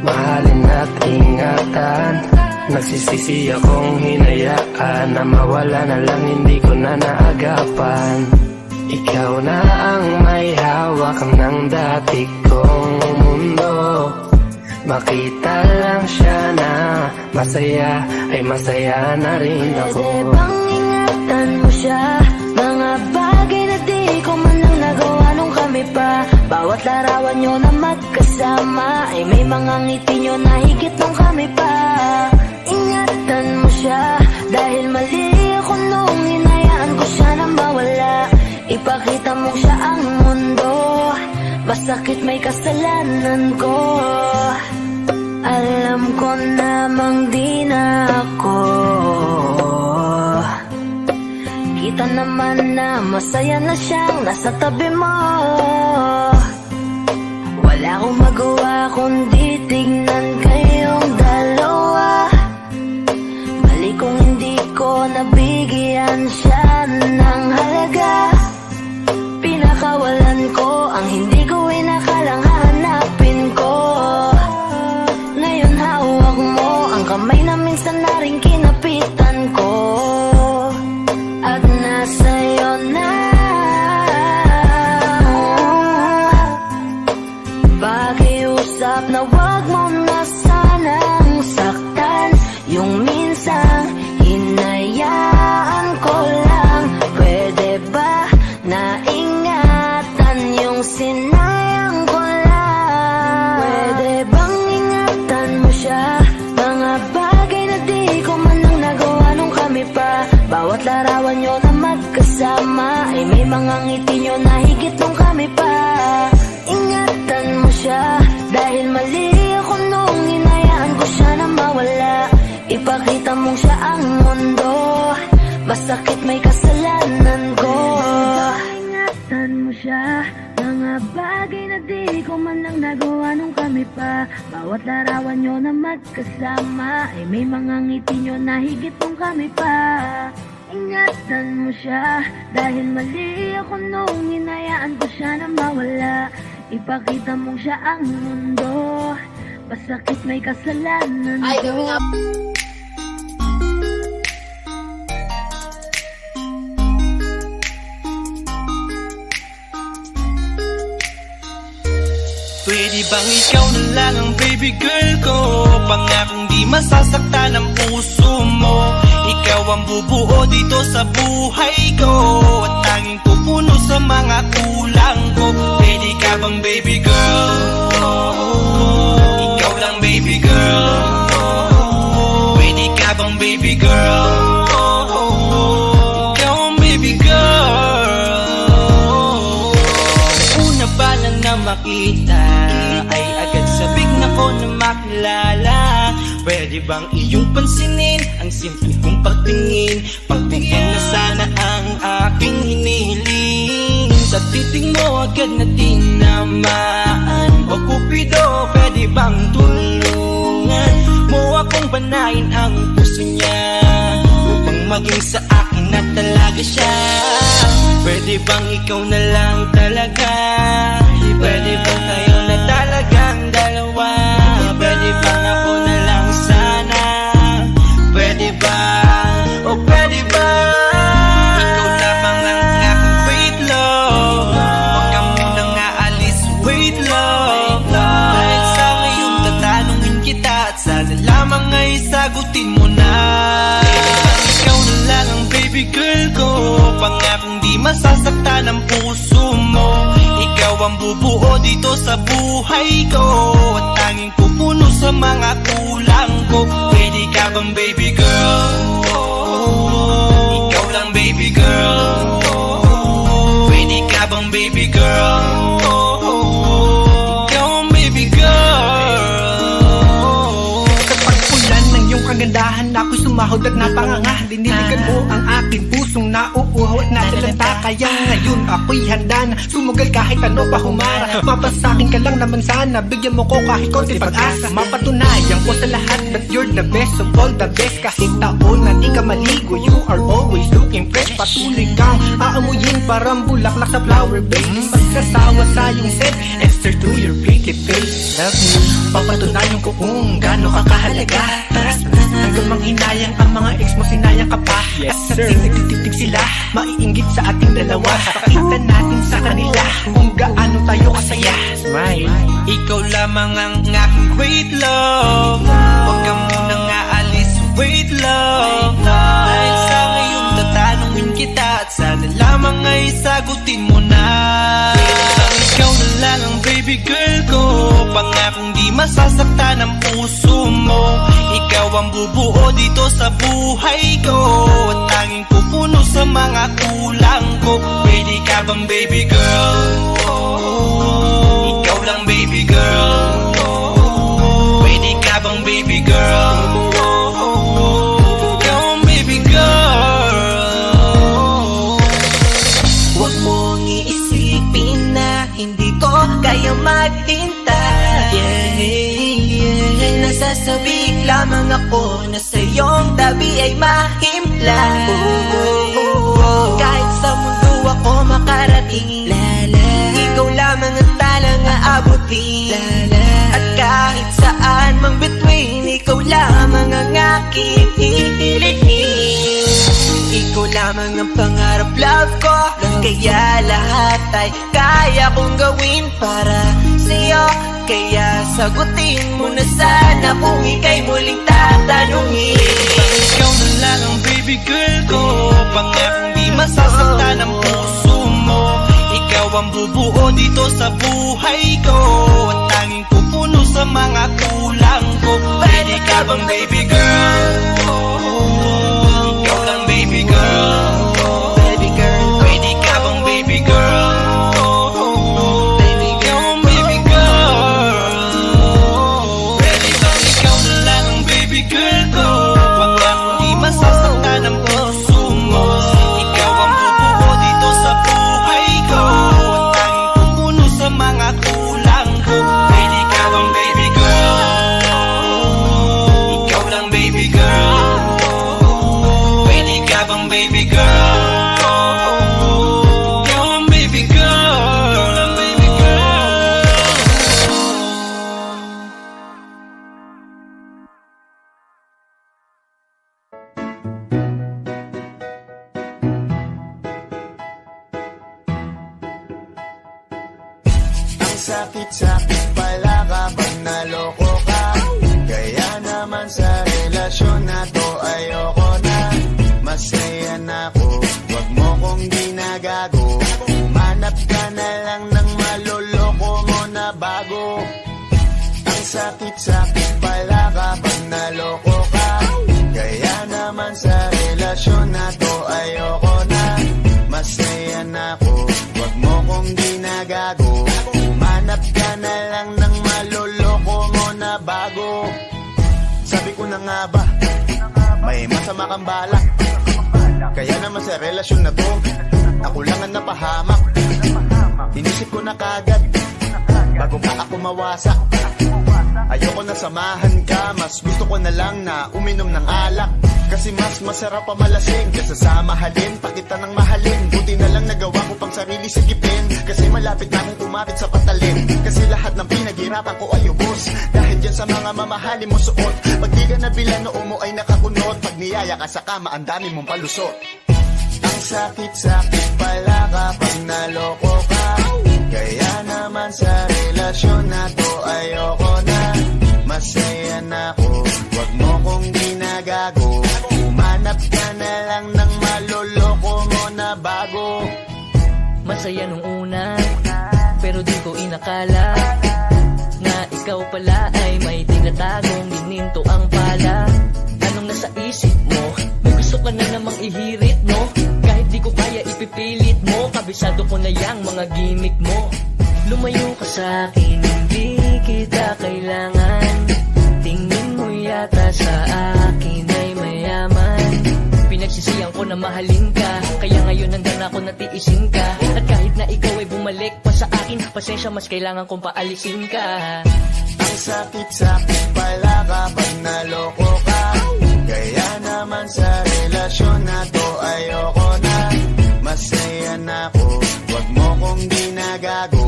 mahalin at ingatan. Nagsisisi akong hinayaan na mawala na lang, hindi ko na naagapan. Ikaw na ang may hawak ng dati kong mundo. Makita lang siya na masaya, ay masaya na rin ako. Pwede bang ingatan mo siya? Mga bagay na di ko man lang nagawa nung kami pa. Bawat larawan nyo na magkasama ay may mga ngiti nyo na higit nung kami pa. Ingatan mo siya dahil mali ako nung hinayaan ko siya na mawala. Ipakita mo siya ang mundo, masakit may kasalanan ko. Alam ko namang di na ako. Kita naman na masaya na siyang nasa tabi mo. Wala akong magawa kundi tignan kayong dalawa. Mali kung hindi ko nabigyan siya ng halaga. Pinakawalan ko ang hindi ko inakalang hahanapin ko. Ngayon hawak mo ang kamay na minsan na rin kinapitan ko. At nasa'yo na. Pakiusap na wag mo na sanang saktan. Yung minsan hinayaan ko lang. Bawat larawan nyo na magkasama ay may mga ngiti nyo na higit nung kami pa. Ingatan mo siya dahil mali ako nung hinayaan ko siya na mawala. Ipakita mong siya ang mundo, masakit may kasalanan ko. Ingatan mo siya, mga bagay na di ko man lang nagawa nung kami pa. Bawat larawan nyo na magkasama ay may mga ngiti nyo na higit nung kami pa. Ingatan mo siya dahil mali ako nung hinayaan ko siya na mawala. Ipakita mong siya ang mundo, masakit may kasalanan ko. Pwede bang ikaw na lang ang baby girl ko? Pangakong di masasaktan ang puso mo. Ikaw ang bubuo dito sa buhay ko, at tanging pupuno sa mga kulang ko. Pwede ka bang baby girl? Ikaw lang baby girl. Pwede ka bang baby girl? Ikaw ang baby girl. Una pa lang na makita ay agad sabik na ko na makilala. Pwede bang iyong pansinin ang simple kong pagtingin? Pagbigyan na sana ang aking hinihiling. Sa titing mo agad na tinamaan. O Cupido, pwede bang tulungan mo akong banayin ang puso niya, upang maging sa akin na talaga siya? Pwede bang ikaw na lang talaga? Pwede bang tayo na talagang dalawa? Pwede bang ako na lang sana? Pwede ba? O pwede ba? Ikaw lamang ang aking wait love. Huwag ka munang aalis, wait love. Dahil sa ngayon tatanungin kita, at sana lamang ay sagutin mo na. Ikaw na lang ang baby girl ko, pangakong di masasaktan ang puso mo. Ikaw ang bubuo dito sa buhay ko, at tanging pupuno sa mga kulang ko. Pwede ka bang baby girl? Ikaw lang baby girl. Pwede ka bang baby girl? Ikaw ang baby girl. Sa pagpulan ng iyong kagandahan, ako'y sumahod at napanganga. Diniligan mo ang aking pusong nauuhaw at natalanta. Kaya ngayon ako'y handa na sumugal kahit ano pa humara. Mapasakin ka lang naman sana, bigyan mo ko kahit konti pag-asa. Mapatunayan ko sa lahat that you're the best of all the best. Kahit taon na di ka maligo, you are always looking fresh. Patuloy kang aamuyin parang bulaklak sa flower base. Magsasawa sa iyong scent and stir to your pretty face. Love me, papatunayan ko kung gaano ka kahalaga. Taras hanggang manghinayang ang mga ex mo, sinayang ka pa. Yes sir, nagtitig sila, maiinggit sa ating dalawa. Pakita natin sa kanila kung gaano tayo kasaya. Smile. Ikaw lamang ang aking great love. Huwag ka munang aalis, wait love. Dahil sa ngayon tatanungin kita, at sana lamang ay sagutin mo na. Ikaw na lang ang baby girl ko, pangakong di masasaktan ang puso mo. Ikaw ang bubuo dito sa buhay ko, at tanging pupuno sa mga kulang ko. Pwede ka bang baby girl? Ikaw lang baby girl. Pwede ka bang baby girl? Ikaw ang baby girl. Huwag mong iisipin na hindi ko kaya maghintay. Nasasabi lamang ako na sa iyong tabi ay mahimpla. Kahit sa mundo ako makarating, ikaw lamang ang talang aabutin. At kahit saan mang between, ikaw lamang ang aking hihilihin. Ikaw lamang ang pangarap, love ko. Kaya lahat ay kaya kong gawin para sa'yo. Kaya sagutin mo na sana kung ika'y muling tatanungin. Ikaw na lang ang baby girl ko, pangakong di masasaktan ang puso mo. Ikaw ang bubuo dito sa buhay ko, at tanging pupuno sa mga kulang ko. Pwede ka bang baby girl? Ikaw lang baby girl. baby girl. Ikaw ang baby girl. Ang sakit-sakit pala kapag naloko ka. Kaya naman sa relasyon na to ayoko na. Masaya na ako, wag mo kong ginagago. Manap ka na lang ng maloloko mo na bago. Ang sakit-sakit pala kapag naloko ka. Kaya naman sa relasyon na to ayoko na. Masaya na ako, wag mo kong ginagago. Manap ka na lang ng maloloko mo na bago. Sabi ko na nga ba, may masama kang balak. Kaya naman sa relasyon na to, ako lang ang napahamak. Inisip ko na kagad, bago pa ako mawasak. Ayoko na samahan ka, mas gusto ko na lang na uminom ng alak. Kasi mas masarap pa malasing kaysa sa mahalin, pa kita ng mahalin. Buti na lang nagawa ko pang sarili sigipin. Kasi malapit na akong kumapit sa patalin. Kasi lahat ng pinaghirapan ko ay ubos dahil dyan sa mga mamahalin mo suot. Pag di ka nabila noo mo ay nakakunot. Pag niyaya ka sa kama ang dami mong palusot. Ang sakit-sakit pala kapag naloko ka. Kaya naman sa relasyon na to ayoko na. Masaya na ako, wag mo kong ginagago. Umanap ka na lang ng maloloko mo na bago. Masaya nung una, pero di ko inakala na ikaw pala ay may tinatagong gininto ang pala. Anong nasa isip mo? May gusto ka na namang ihirit, no? Kahit di ko kaya ipipilit mo, kabisado ko na yang mga gimmick mo. Lumayo ka sa akin, hindi kita kailangan. Tingin mo yata sa akin ay mayaman. Pinagsisiyan ko na mahalin ka, kaya ngayon hanggang ako natiisin ka. At kahit na ikaw ay bumalik pa sa akin, pasensya mas kailangan kong paalisin ka. Ang sakit-sakit pala kapag naloko ka. Kaya naman sa relasyon na to ayoko na. Masaya na ako, wag mo kong ginagago.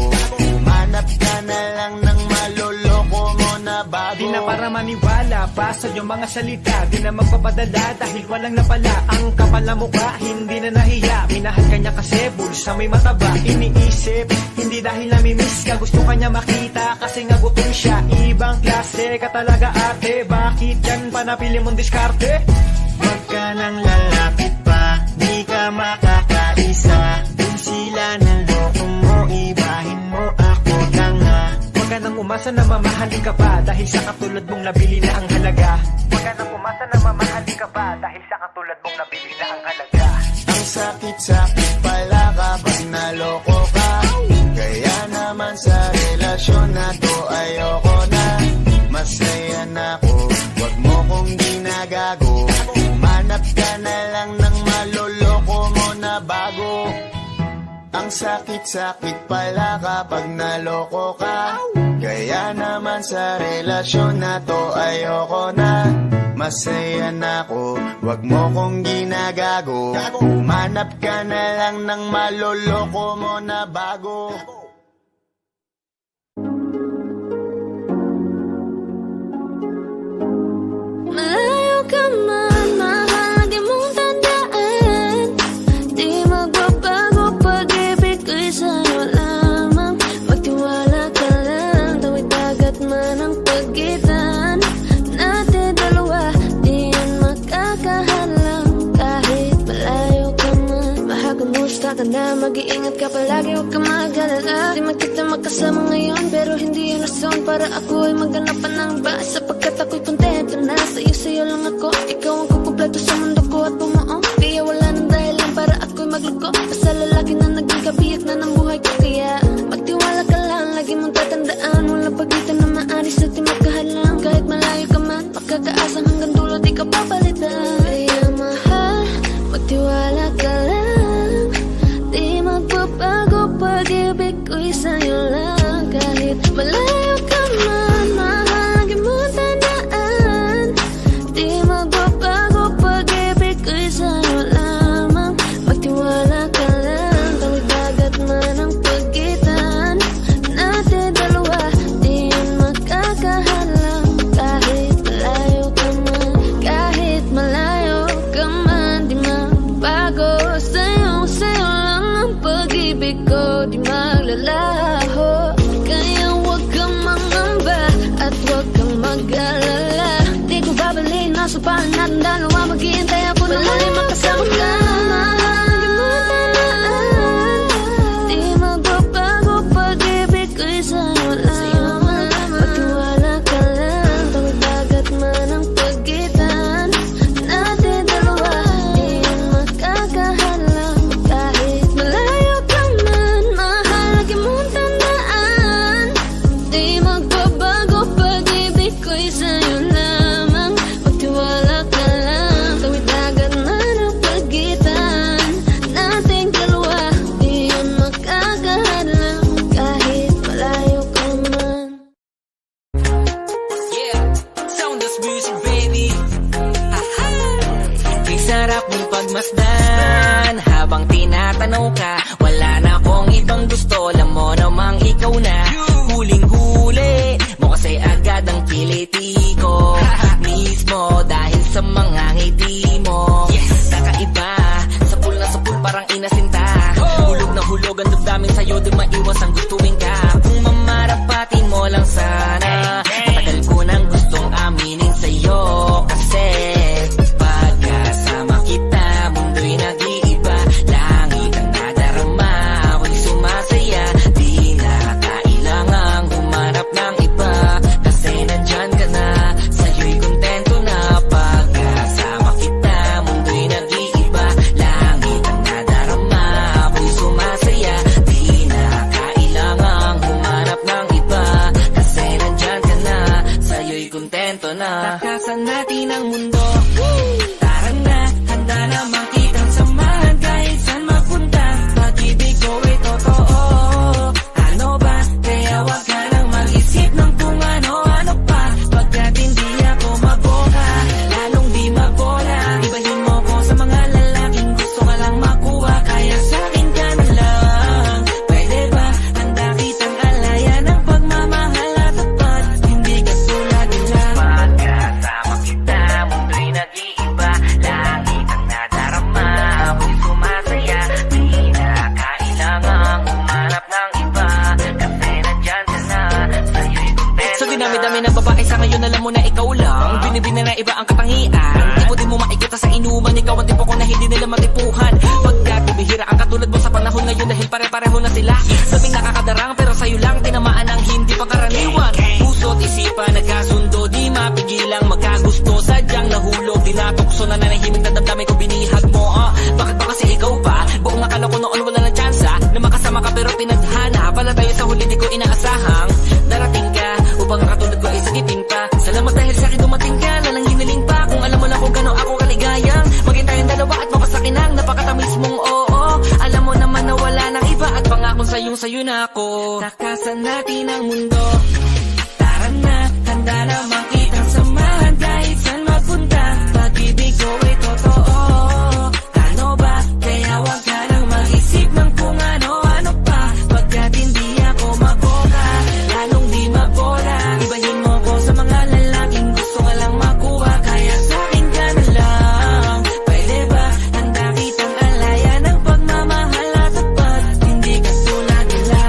Manap ka na lang ng maloloko mo na bago. Di na para maniwala pa sa iyong mga salita. Di na magpapadala dahil walang napala. Ang kapal na mukha, hindi na nahiya. Minahal ka niya kasi bulsa may mataba. Iniisip, hindi dahil namimiss ka. Gusto ka niya makita kasi nga gutom siya. Ibang klase ka talaga ate. Bakit yan pa napili mong diskarte? Wag ka nang lalapit pa, di ka makakaisa. Dun sila ng loko mo, ibahin mo ako tanga. Huwag ka nang umasa na mamahalin ka pa dahil sa katulad mong nabili na ang halaga. Huwag ka nang umasa na mamahalin ka pa dahil sa katulad mong nabili na ang halaga. Ang sakit-sakit pala kapag naloko ka. Kaya naman sa relasyon na to ayoko na. Masaya na ako, wag mo kong ginagago. Manap ka na lang ng maloloko mo na bago. Ang sakit-sakit pala kapag naloko ka. Kaya naman sa relasyon na to ayoko na. Masaya na ako, wag mo kong ginagago. Manap ka na lang ng maloloko mo na bago. Malayo ka man, mahal, di mong tandaan. Di magbabago, pag-ibig ko'y sa'yo lamang. Magtiwala ka lang, tawid dagat man ang pagitan natin dalawa, di yan makakahalang. Kahit malayo ka man, mahal, kumusta ka na? Mag-iingat ka palagi, huwag ka mag-alala. Di man kita magkasama ngayon, pero hindi yung rason para ako ay maghanap pa ng iba. Sapagkat ako'y kontento na sa'yo lang ako. Ikaw ang kukumpleto sa mundo ko at bumuo. Kaya wala nang dahilan para ako'y magluko. Basta lalaki na naging kabiyak na ng buhay ko. Kaya magtiwala ka lang, lagi mong tatandaan. Walang pagitan na maaris at di magkahalang. Kahit malayo ka man, makakaasang hanggang dulo di ka papalitan. Kaya mahal, magtiwala ka lang. Di magbabago, pag-ibig ko'y sa'yo lang. Kahit malayo ka man, mahal, lagi mong tandaan. Di magbabago, pag-ibig ko'y sa'yo lamang. pa natin dalawa, maghihintay ako na muli makasama ka. Di magbabago pag-ibig ko'y sa'yo lang. Pagtiwala ka lang, tawid dagat man ang pagitan natin dalawa. Di yan makakahalang kahit malayo ka man, mahal lagi mong tandaan. Di magbabago pag-ibig ko'y sa'yo lamang. Pagtiwala ka lang, tawid dagat man ang pagitan nating dalawa. Di yan makakahalang kahit malayo ka man. Yeah, Soundless music baby. Aha! Di sarap mong pagmasdan habang tinatanaw ka. Wala na akong ibang gusto, alam mo namang ikaw na. Huling-huli mo kasi agad ang kiliti ko mismo dahil sa mga ngiti mo. Kakaiba, sapul na sapul parang inasinta. Hulog na hulog ang damdamin sa'yo, di maiwas ang gustuin ka. Kung mamarapatin mo lang sana, matagal ko nang gustong aminin sa'yo. Kasi pagkasama kita, mundo'y nag-iiba. Langit ang nadarama, ako'y sumasaya. Di na kailangang humanap ng iba, kasi nandyan ka na, sa'yo'y kontento na. Pagkasama kita, mundo'y nag-iiba. Langit ang nadarama, ako'y sumasaya. Di na kailangang humanap ng iba, kasi nandyan ka na, sa'yo'y kontento na. Takasan natin ang mundo, tara na, handa na makitang samahan kahit saan magpunta. Pag-ibig ko ay totoo, ano ba? Kaya wag ka nang mag-isip ng kung ano-ano pa. Pagkat hindi ako maboka, lalong di mabola. Ibahin mo ko sa mga lalaking gusto ka lang makuha. Kaya sa'kin ka na lang, pwede ba? Handa kitang alayan ng pagmamahal at tapat. Hindi ka tulad nila. Pagkasama kita, mundo'y nag-iiba. Langit ang nadarama, ako'y sumasaya. Di na kailangang humanap ng iba, kasi nandyan ka na, sa'yo'y kontento. So dinami-dami ng babae sa ngayon, alam mo na ikaw lang. Binibina na iba ang katangian. Tipo di mo makikita sa inuman, ikaw ang tipo ko na hindi nila matipuhan. Pagkat bibihira ang katulad mo sa panahon ngayon, dahil pare-pareho na sila. Sabing nakakadarang pero sa'yo lang tinamaan ang hindi pangkaraniwan. Puso't isipan nagkasundo, di mapigilang magkagusto. Sadyang nahulog, dinatokso na nanahimik na damdamin ko, binihag mo. Bakit ba kasi ikaw pa? Buong akala ko noon wala ng tsansa na makasama ka, pero tinadhana pala tayo sa huli, di ko inaasahang darating ka upang ang katulad ko ay sagipin pa. Salamat dahil sa akin dumating ka, lalang hiniling pa. Kung alam mo lang kung gano'n ako kaligayang maging tayong dalawa at mapasakin ang napakatamis mong oo. Alam mo naman na wala nang iba at pangakong sa'yo na ako. Takasan natin ang mundo, tara na, handa na makitang samahan kahit saan magpunta. Pag-ibig ko ay totoo, ano ba? Kaya wag ka nang mag-isip ng kung ano-ano pa. Pagkat hindi ako maboka, lalong di mabola. Ibahin mo ko sa mga lalaking gusto ka lang makuha. Kaya sa'kin ka na lang, pwede ba? Handa kitang alayan ng pagmamahal at tapat. Hindi ka tulad nila.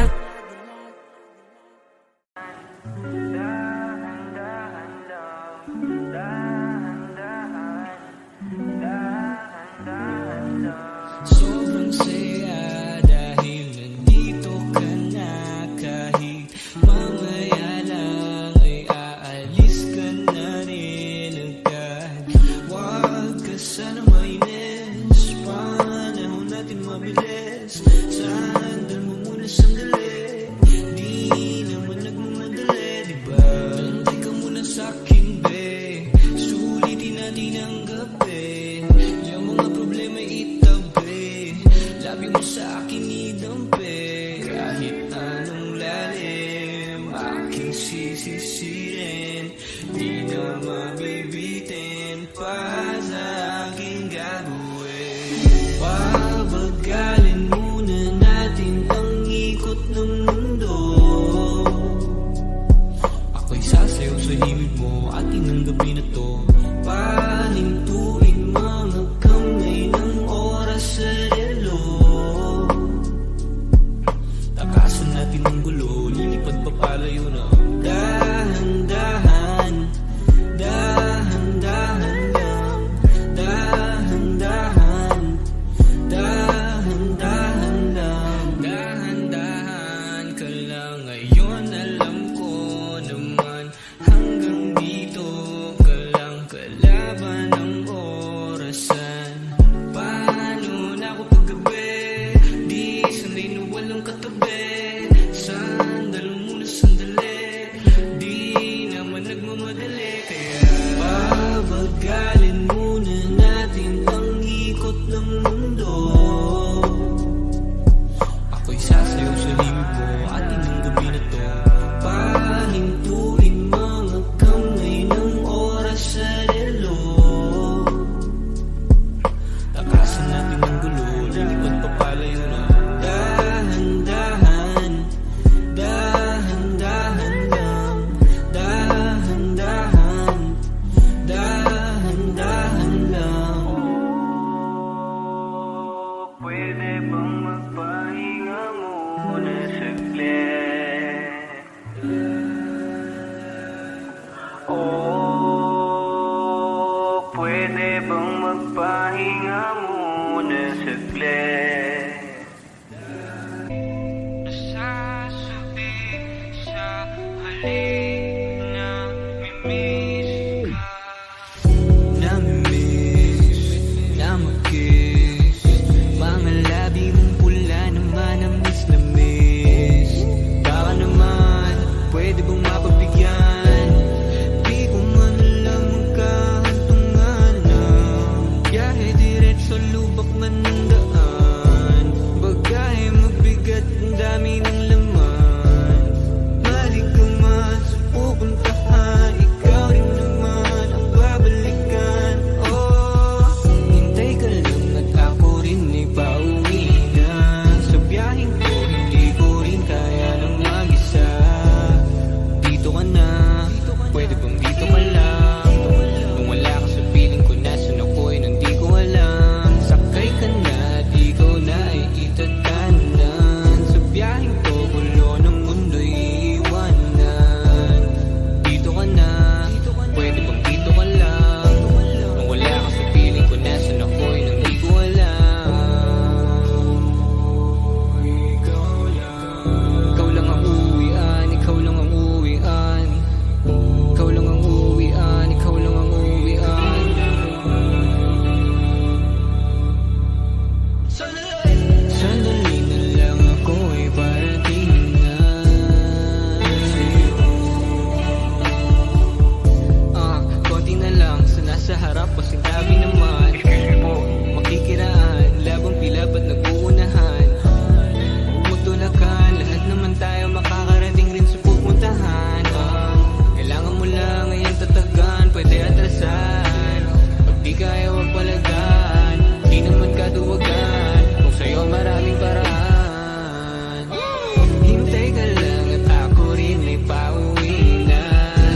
Sobrang saya dahil nandito ka na. Kahit mamaya lang ay aalis ka na rin agad. Huwag ka sana mainis, panahon natin mabilis. Sandal mo muna sandali, di naman nagmamadali, diba? Tantay ka muna sa'kin, be, sulitin natin ang gabi. Yung mga problema itabi, labi mo sa akin idampi. Kahit anong lalim, aking sisisirin, di na mabibitin pa sa aking gagawin. Pabagalin muna natin ang ikot ng mundo. Ako'y sasayaw sa himig mo, atin ang gabi na to. Panintuin mga kamay ng oras sa relo. saglit. Nasasabi sa halik na mimiss ka. Namimiss na mag-kiss. Mga labi mong pula naman na miss na miss. Baka naman pwede bang mapagbigyan? Di ko man lang magkahantungan na biyahe diretso lubak man ng daan. Bagay mabigat, ang dami ng laman. Mali ka man sa pupuntahan, ikaw rin naman ang babalikan. Oh, hintay ka lang at ako rin ay pauwi na. Sa biyaheng ko, hindi ko rin kaya nang mag-isa. Dito ka na, pwede bang dito ka lang? Kung wala ka sa piling ko, nasan ako'y nang di ko alam. Sakay ka na at ikaw na ay itatanan. Sa biyaheng ko, gulo ng mundo'y iiwanan. Dito ka na, pwede bang dito ka lang? Kung wala ka sa piling ko, nasan ako'y nang di ko alam. Ikaw lang ang uwian, ikaw lang ang uwian. Ikaw lang ang uwian, ikaw lang ang uwian. Sandali na lang ako ay parating na sa'yo. Konti na lang sa nasa harap o sinabi naman. Makikiraan, labang pila ba't nag-uunahan? Magtulakan, lahat naman tayo makakarating rin sa pupuntahan. Kailangan mo lang ngayon tatagan, pwede atrasan. Pag di kaya wag palagan, di naman kaduwagan. Kung sa'yo maraming paraan. Hintay ka lang at ako rin ay pauwi na.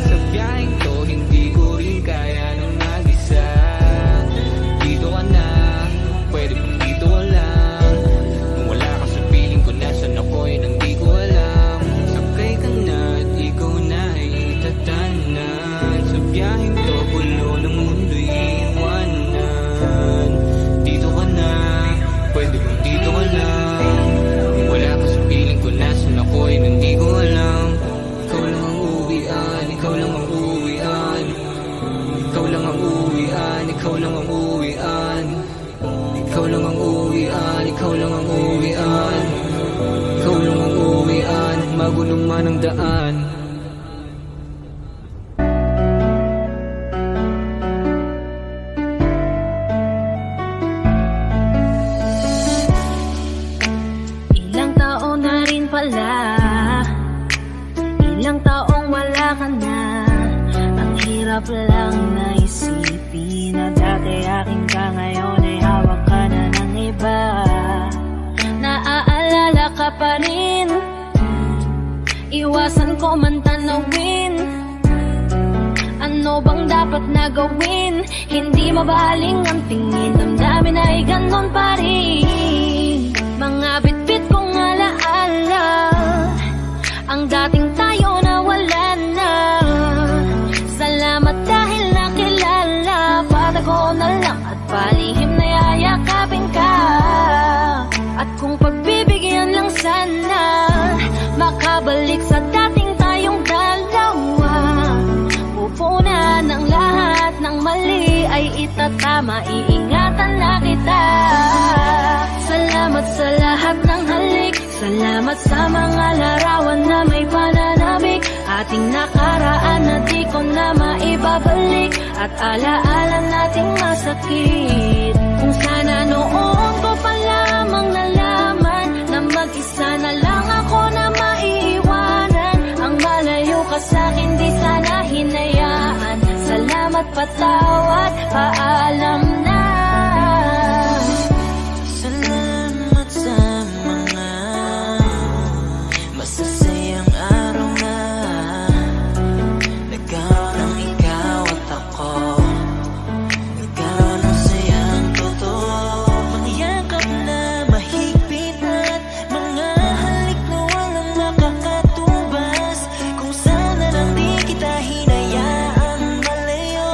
Sa biyaheng to, hindi ko rin kaya nang mag-isa. Dito ka na, pwede bang dito ka lang? Kung wala ka sa piling ko, nasan ako'y nang di ko alam. Sakay ka na at ikaw na ay itatanan. Sa biyaheng to, gulo ng mundo'y iwanan. Dito ka na, pwede bang dito ka lang? Kung wala ka sa piling ko, nasan ako'y nang di ko alam. Ikaw lang ang uwian, ikaw lang ang uwian. Ikaw lang ang uwian, ikaw lang ang uwian. Ikaw lang ang uwian, ikaw lang ang uwian. Ikaw lang ang uwian, magulong man ang daan. Ilang taon na rin pala, ilang taong wala ka na. Ang hirap lang na isipin na dati aking ka, ngayon ay hawak ka na ng iba. Naaalala ka pa rin, iwasan ko man tanawin. Ano bang dapat na gawin? Hindi mabaling ang tingin, damdamin ay ganon pa rin. Mga bitbit kong alaala, ang dating tayo na wala na. Salamat dahil nakilala, patago na lang at palihim na yayakapin ka. At kung pagbibigyan lang sana, makabalik sa dating tayong dalawa. Pupunan ng lahat ng mali ay itatama, iingatan na kita. Salamat sa lahat ng halik, salamat sa mga larawan na may pananabik. Ating nakaraan na di ko na maibabalik, at alaala nating masakit. Kung sana noon ko pa lamang nalaman na mag-isa na lang ako na maiiwanan. Ang malayo ka sa'kin di sana hinayaan. Salamat, patawad, paalam na. Salamat sa mga masasayang araw na nagkaroon ng ikaw at ako. Nagkaroon ng sayang totoo, mga yakap na mahigpit at mga halik na walang makakatubas. Kung sana lang di kita hinayaan malayo,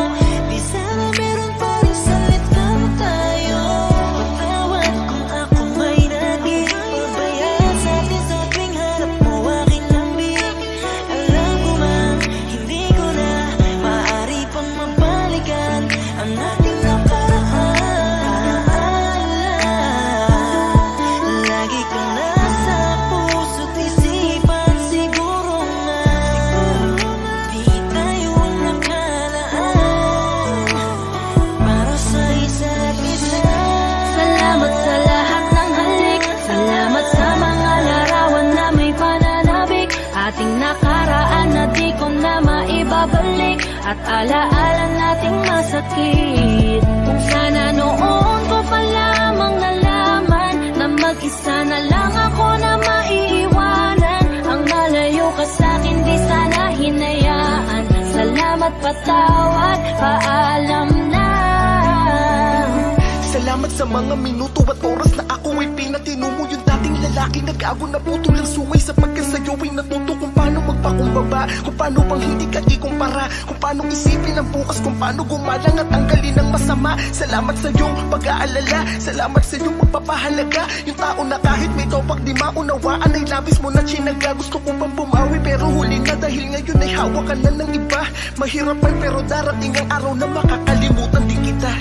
di sana meron pa rin sa at alaala nating masakit. Kung sana noon ko pa lamang nalaman na mag-isa na lang ako na maiiwanan. Ang malayo ka sa'kin di sana hinayaan. Salamat, patawad, paalam na. Salamat sa mga minuto at oras na ako ay pinatino mo. Yung dating lalaki nag-ago na putol ang suway, sapagkat sa'yo ay natuto kung paano magpakumbaba, kung paano bang hindi ka ikumpara, kung paano isipin ang bukas, kung paano gumalang at tanggalin ang masama. Salamat sa iyong pag-aalala, salamat sa iyong pagpapahalaga. Yung tao na kahit may topag di maunawaan ay labis mo na chinaga. Gusto ko pang bumawi pero huli na, dahil ngayon ay hawak ka na ng iba. Mahirap man pero darating ang araw na makakalimutan din kita.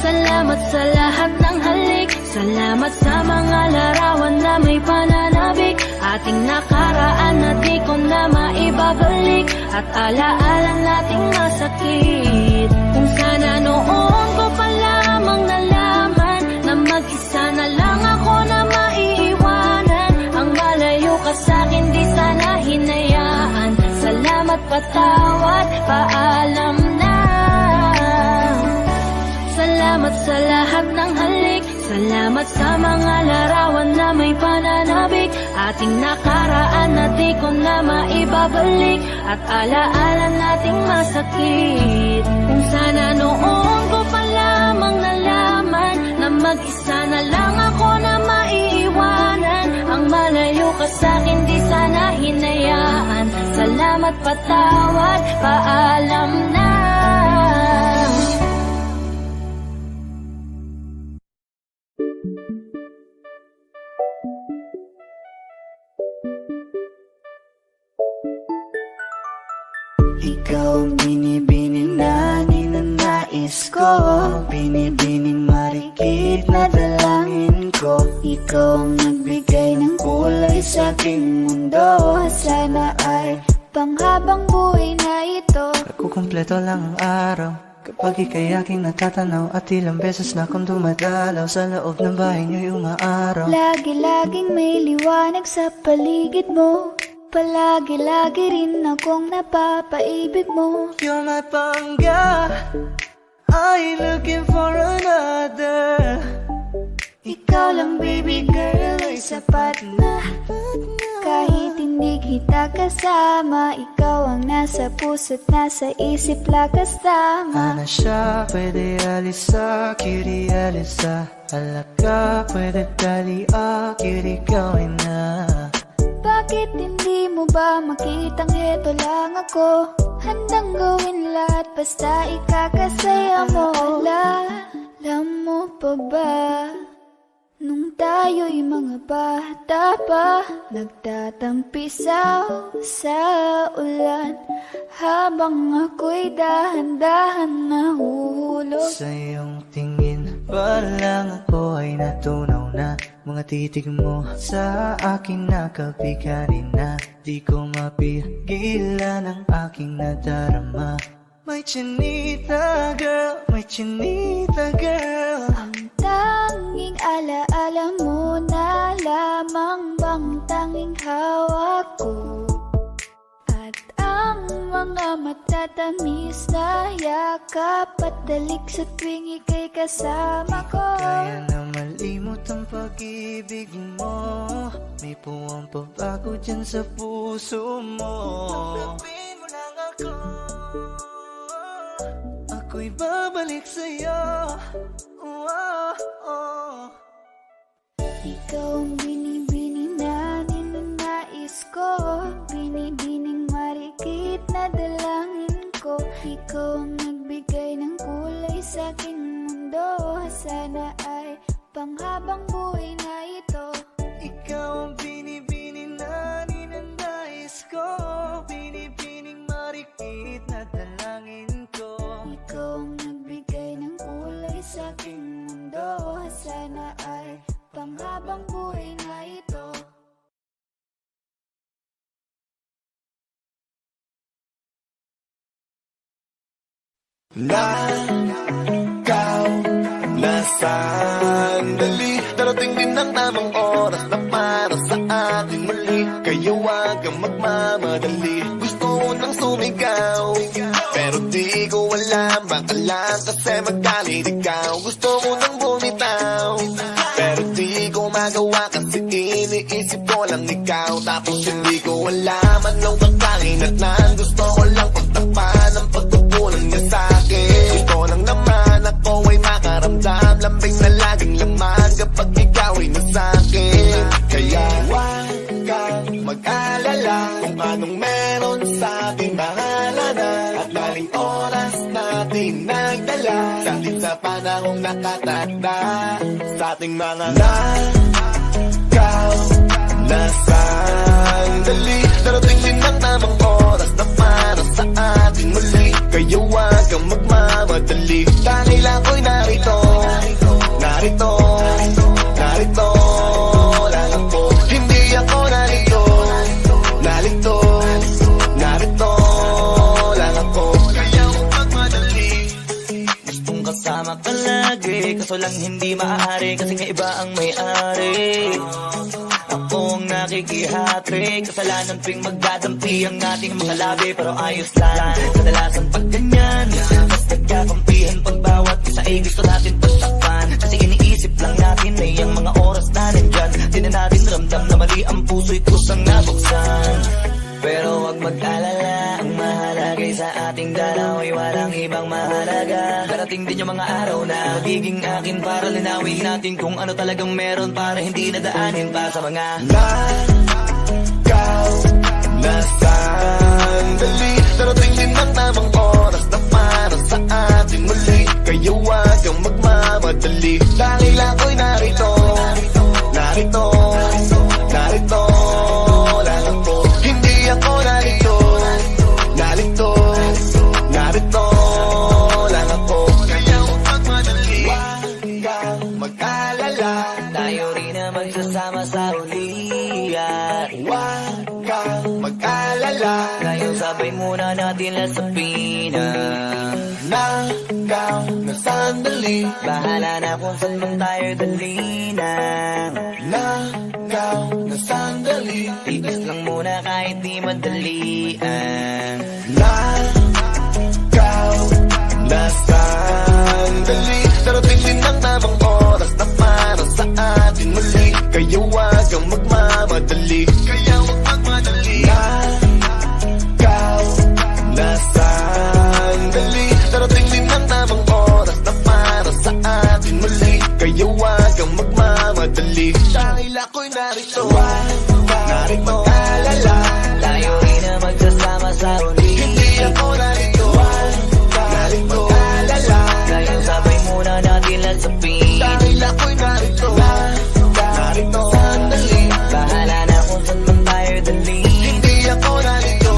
Salamat sa lahat ng halik, salamat sa mga larawan na may pananabik. Ating nakaraan na di ko na maibabalik, at alaala nating masakit. Kung sana noon ko pa lamang nalaman na mag-isa na lang ako na maiiwanan. Ang malayo ka sa'kin di sana hinayaan. Salamat, patawad, paalam na. Salamat sa lahat ng halik, salamat sa mga larawan na may pananabik. Ating nakaraan na di ko na maibabalik, at alaala nating masakit. Kung sana noon ko pa lamang nalaman na mag-isa na lang ako na maiiwanan. Ang malayo ka sa'kin di sana hinayaan. Salamat, patawad, paalam na. Ikaw ang binibini na ninanais ko, binibining marikit na dalangin ko. Ikaw ang nagbigay ng kulay sa aking mundo. Sana ay panghabang buhay na ito. Nagkukumpleto lang ang araw kapag ika'y aking natatanaw, at ilang beses na akong dumadalaw sa loob ng bahay niyo'y umaaraw. Lagi-laging may liwanag sa paligid mo, palagi-lagi rin akong napapaibig mo. You're my pangga, I ain't looking for another. Ikaw lang baby girl ay sapat na. Kahit hindi kita kasama, ikaw ang nasa puso't nasa isip lakas tama. Ana siya, pwede alisa, cutie alisa. Alaka, pwede tali, cutie gawin na. Bakit hindi mo ba makitang heto lang ako? Handang gawin lahat basta ikakasaya mo. Alam mo pa ba, nung tayo'y mga bata pa, nagtatampisaw sa ulan, habang ako'y dahan-dahan nahuhulog. Sa iyong tingin pa lang ako ay natunaw na. Mga titig mo sa akin nakabigari na. Di ko mapigilan ang aking nadarama. My chinita girl, my chinita girl. Ang tanging alaala mo na lamang bang tanging hawak ko, at ang mga matatamis na yakap at dalik sa tuwing ika'y kasama ko. Kaya na malimot ang pag-ibig mo, may puwang pabago dyan sa puso mo. Tanggapin mo lang ako, ako'y babalik sa'yo. Ikaw ang binibini na ninanais ko, binibining marikit na dalangin ko. Ikaw ang nagbigay ng kulay sa aking mundo. Sana ay panghabang buhay na ito. Ikaw ang binibini na ninanais ko, binibining marikit na dalangin ko. Ikaw ang nagbigay ng kulay sa aking mundo. Sana ay panghabang buhay na ito. Nakaw na sandali, darating din ang tamang oras na para sa atin muli. Kaya huwag kang magmamadali, gusto ko nang sumigaw. lamang ka lang kasi magalit ikaw. Gusto mo nang bumitaw, pero di ko magawa kasi iniisip ko lang ikaw. Tapos hindi ko alam anong kakain at nan gusto ko lang pagtakpan ang pagkukulang niya sa'kin. Gusto lang naman ako ay makaramdam lambing na laging laman kapag ikaw ay nasa'kin. Kaya huwag kang mag-alala kung anong meron sa ating mahalanan at maling oras natin nagdala dahil sa panahong nakatakda sa ating mga nakaw na sandali. Darating din ang tamang oras na para sa ating muli. Kaya huwag kang magmamadali dahil ako'y narito, narito, narito lang ako. Hindi ako narito, narito, narito lang ako. Kaya huwag magmadali. Gustong kasama ka lagi, kaso lang hindi maaari kasi nga iba ang may-ari. Ako ang nakikihati, kasalanan tuwing magdadampi ang ating mga labi, pero ayos lang. Kadalasan pag ganyan, mas nagkakampihan pag bawat isa ay gusto natin pasakpan. Kasi iniisip lang natin na yung mga oras na nandyan. Di na natin ramdam na mali ang puso'y kusang nabuksan. Pero wag mag-alala, ang mahalaga sa ating dalaw ay walang ibang mahalaga. Darating din yung mga araw na magiging akin para linawin natin kung ano talagang meron para hindi nadaanin pa sa mga nakaw na sandali. Darating din ang tamang oras na para sa atin muli. Kaya huwag kang magmamadali dahil ako'y narito, narito, narito lang ako. Hindi ako narito, narito, narito lang ako. Kaya huwag magmadali, huwag kang mag-alala. tayo rin na magsasama sa ulian. Huwag kang mag-alala, Ngayon sabay muna natin lasapin nakaw na sandali. Bahala na kung saan man tayo dalinang. Nakaw na sandali. Tigas lang muna kahit di madalian. Nakaw na sandali. Darating din ang tamang oras na para sa atin muli. Kaya huwag kang magmamadali. Kaya huwag magmadali. Nakaw na sandali. Darating din ang tamang oras na para sa atin muli. Kaya huwag kang magmamadali dahil ako'y narito, narito, alala. Tayo rin na magsasama sa ulian. Hindi ako narito, narito, alala. Ngayon sabay muna natin lasapin Dahil ako'y narito, narito, sandali. Bahala na kung saan man tayo dalhin. Hindi ako narito,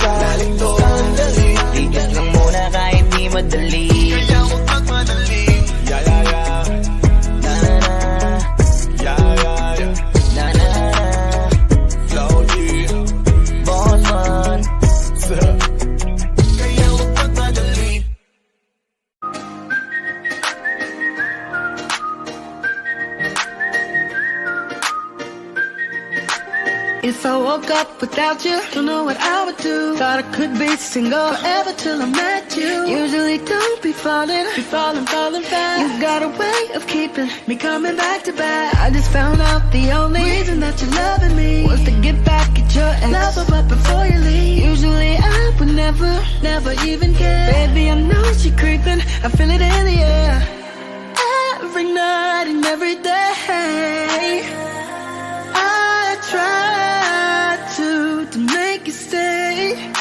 narito, sandali. Tigas lang muna kahit di madali. Kaya huwag magmadali. Yeah, yeah, yeah. Na-na-na, Yeah, yeah, yeah. na-na-na, Flow G. boss man. Kaya huwag magmadali. If I woke up without you, don't know what I would do. Thought I could be single forever till I met you. Usually don't be falling fast. You got a way of keeping me coming back to back. I just found out the only reason that you're loving me was to get back at your ex. Love her but before you leave. Usually I would never even care. Baby, I know she creeping, I feel it in the air. Every night and every day I try to make you stay,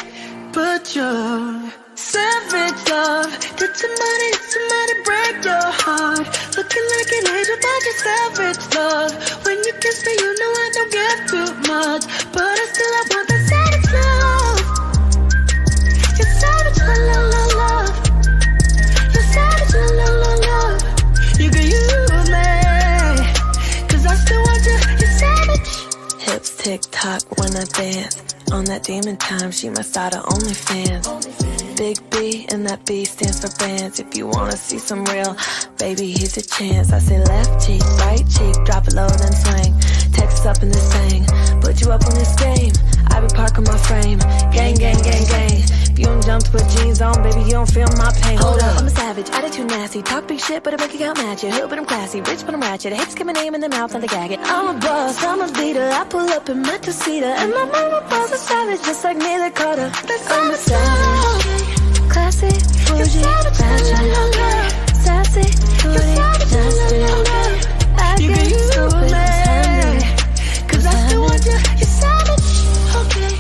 but you're savage love. Did somebody break your heart? Looking like an angel, but you're savage love. When you kiss me, you know I don't give too much, but I want that savage love. You're savage love. You're savage love. You can use me, 'cause I still want you. You're savage. Hips tick tock when I dance. On that demon time, she my side of OnlyFans. Big B and that B stands for bands. If you wanna see some real, baby, here's a chance. I say left cheek, right cheek, drop it low then swing. Text up in this thing, put you up on this game. I be parking my frame. Gang, gang, gang, gang. If you don't jump to put jeans on, baby, you don't feel my pain. Hold up, I'm a savage, attitude nasty. Talk big shit, but I make it count match it. Hood, but I'm classy. Rich, but I'm ratchet. I hate to get my name in the mouth, not to gag it. I'm a boss, I'm a leader. I pull up in my two-seater. And my mama was a savage, just like Neela Carter. I'm a savage. Classy, bougie, ratchet. Sassy, booty, nasty. I You get can use stupid, me, sandy. 'cause I still want you. You're savage, okay.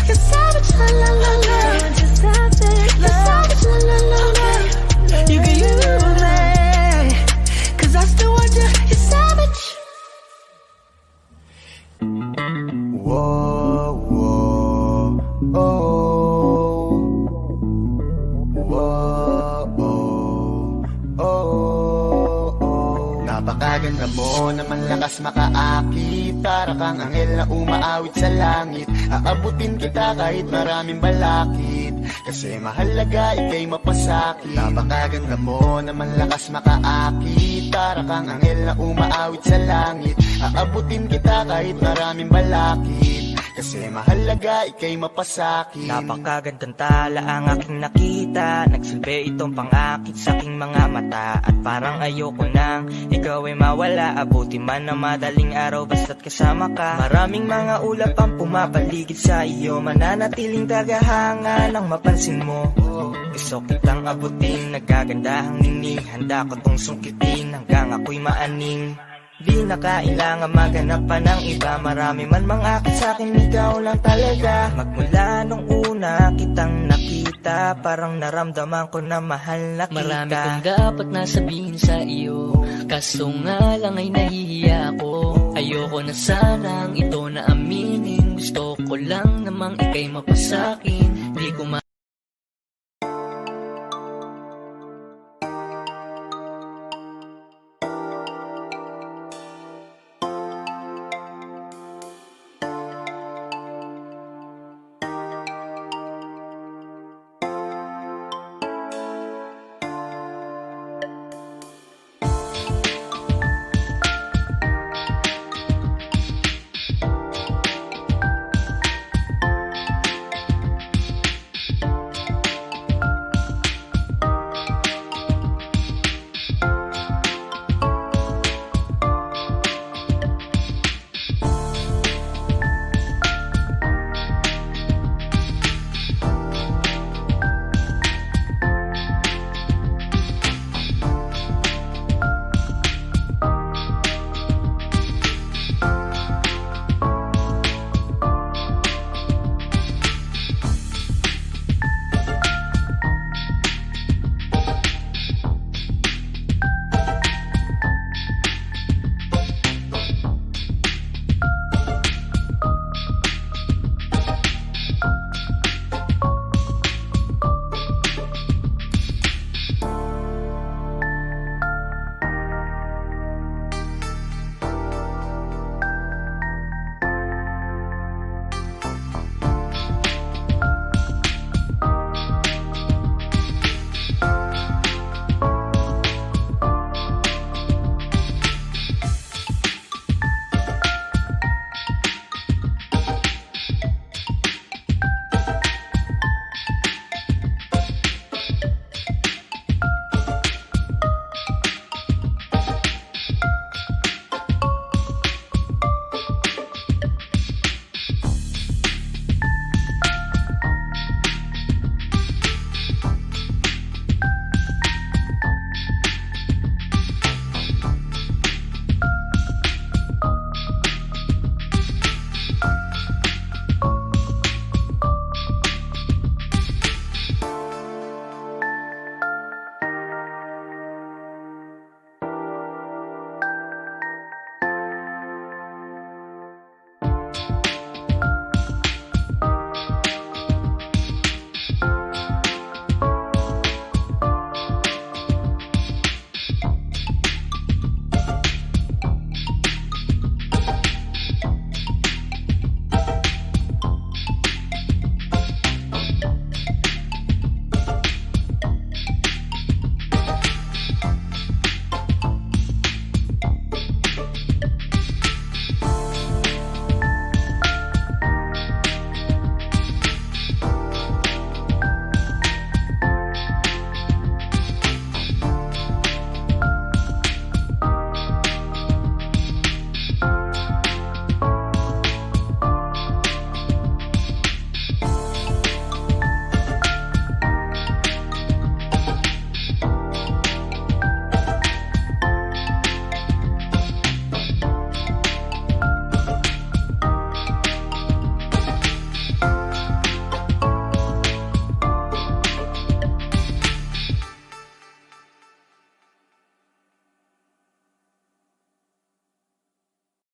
You're savage, la la la la. You're savage, You're savage, la la la la. You can use me, 'cause I still want you. You're savage. Whoa, whoa, oh. Whoa, oh, oh. Napakaganda mo naman lakas makaakit. Para kang anghel na umaawit sa langit. Aabutin kita kahit maraming balakid. Kasi mahalaga ika'y mapasakit. Napakaganda mo naman lakas makaakit. Para kang anghel na umaawit sa langit. Aabutin kita kahit maraming balakid. Kasi mahalaga ika'y mapasakit. Napakagandang tala ang aking nakita. Nagsilbi itong pangakit sa aking mga mata. At parang ayoko nang ikaw ay mawala. Abuti man na madaling araw basta't kasama ka. Maraming mga ulap ang pumapaligid sa iyo. Mananatiling tagahanga nang mapansin mo. Gusto kitang abutin, nagagandahang ningning. Handa ko tong sungkitin hanggang ako'y maaning. Di na kailangan maghanap pa ng iba. Marami man mangakit sa'kin, ikaw lang talaga. Magmula nung una kitang nakita, parang naramdaman ko na mahal na kita. Marami kong dapat na sabihin sa iyo, kaso nga lang ay nahihiya ako. Ayoko na sanang ito na aminin. Gusto ko lang namang ika'y mapasakin. Di ko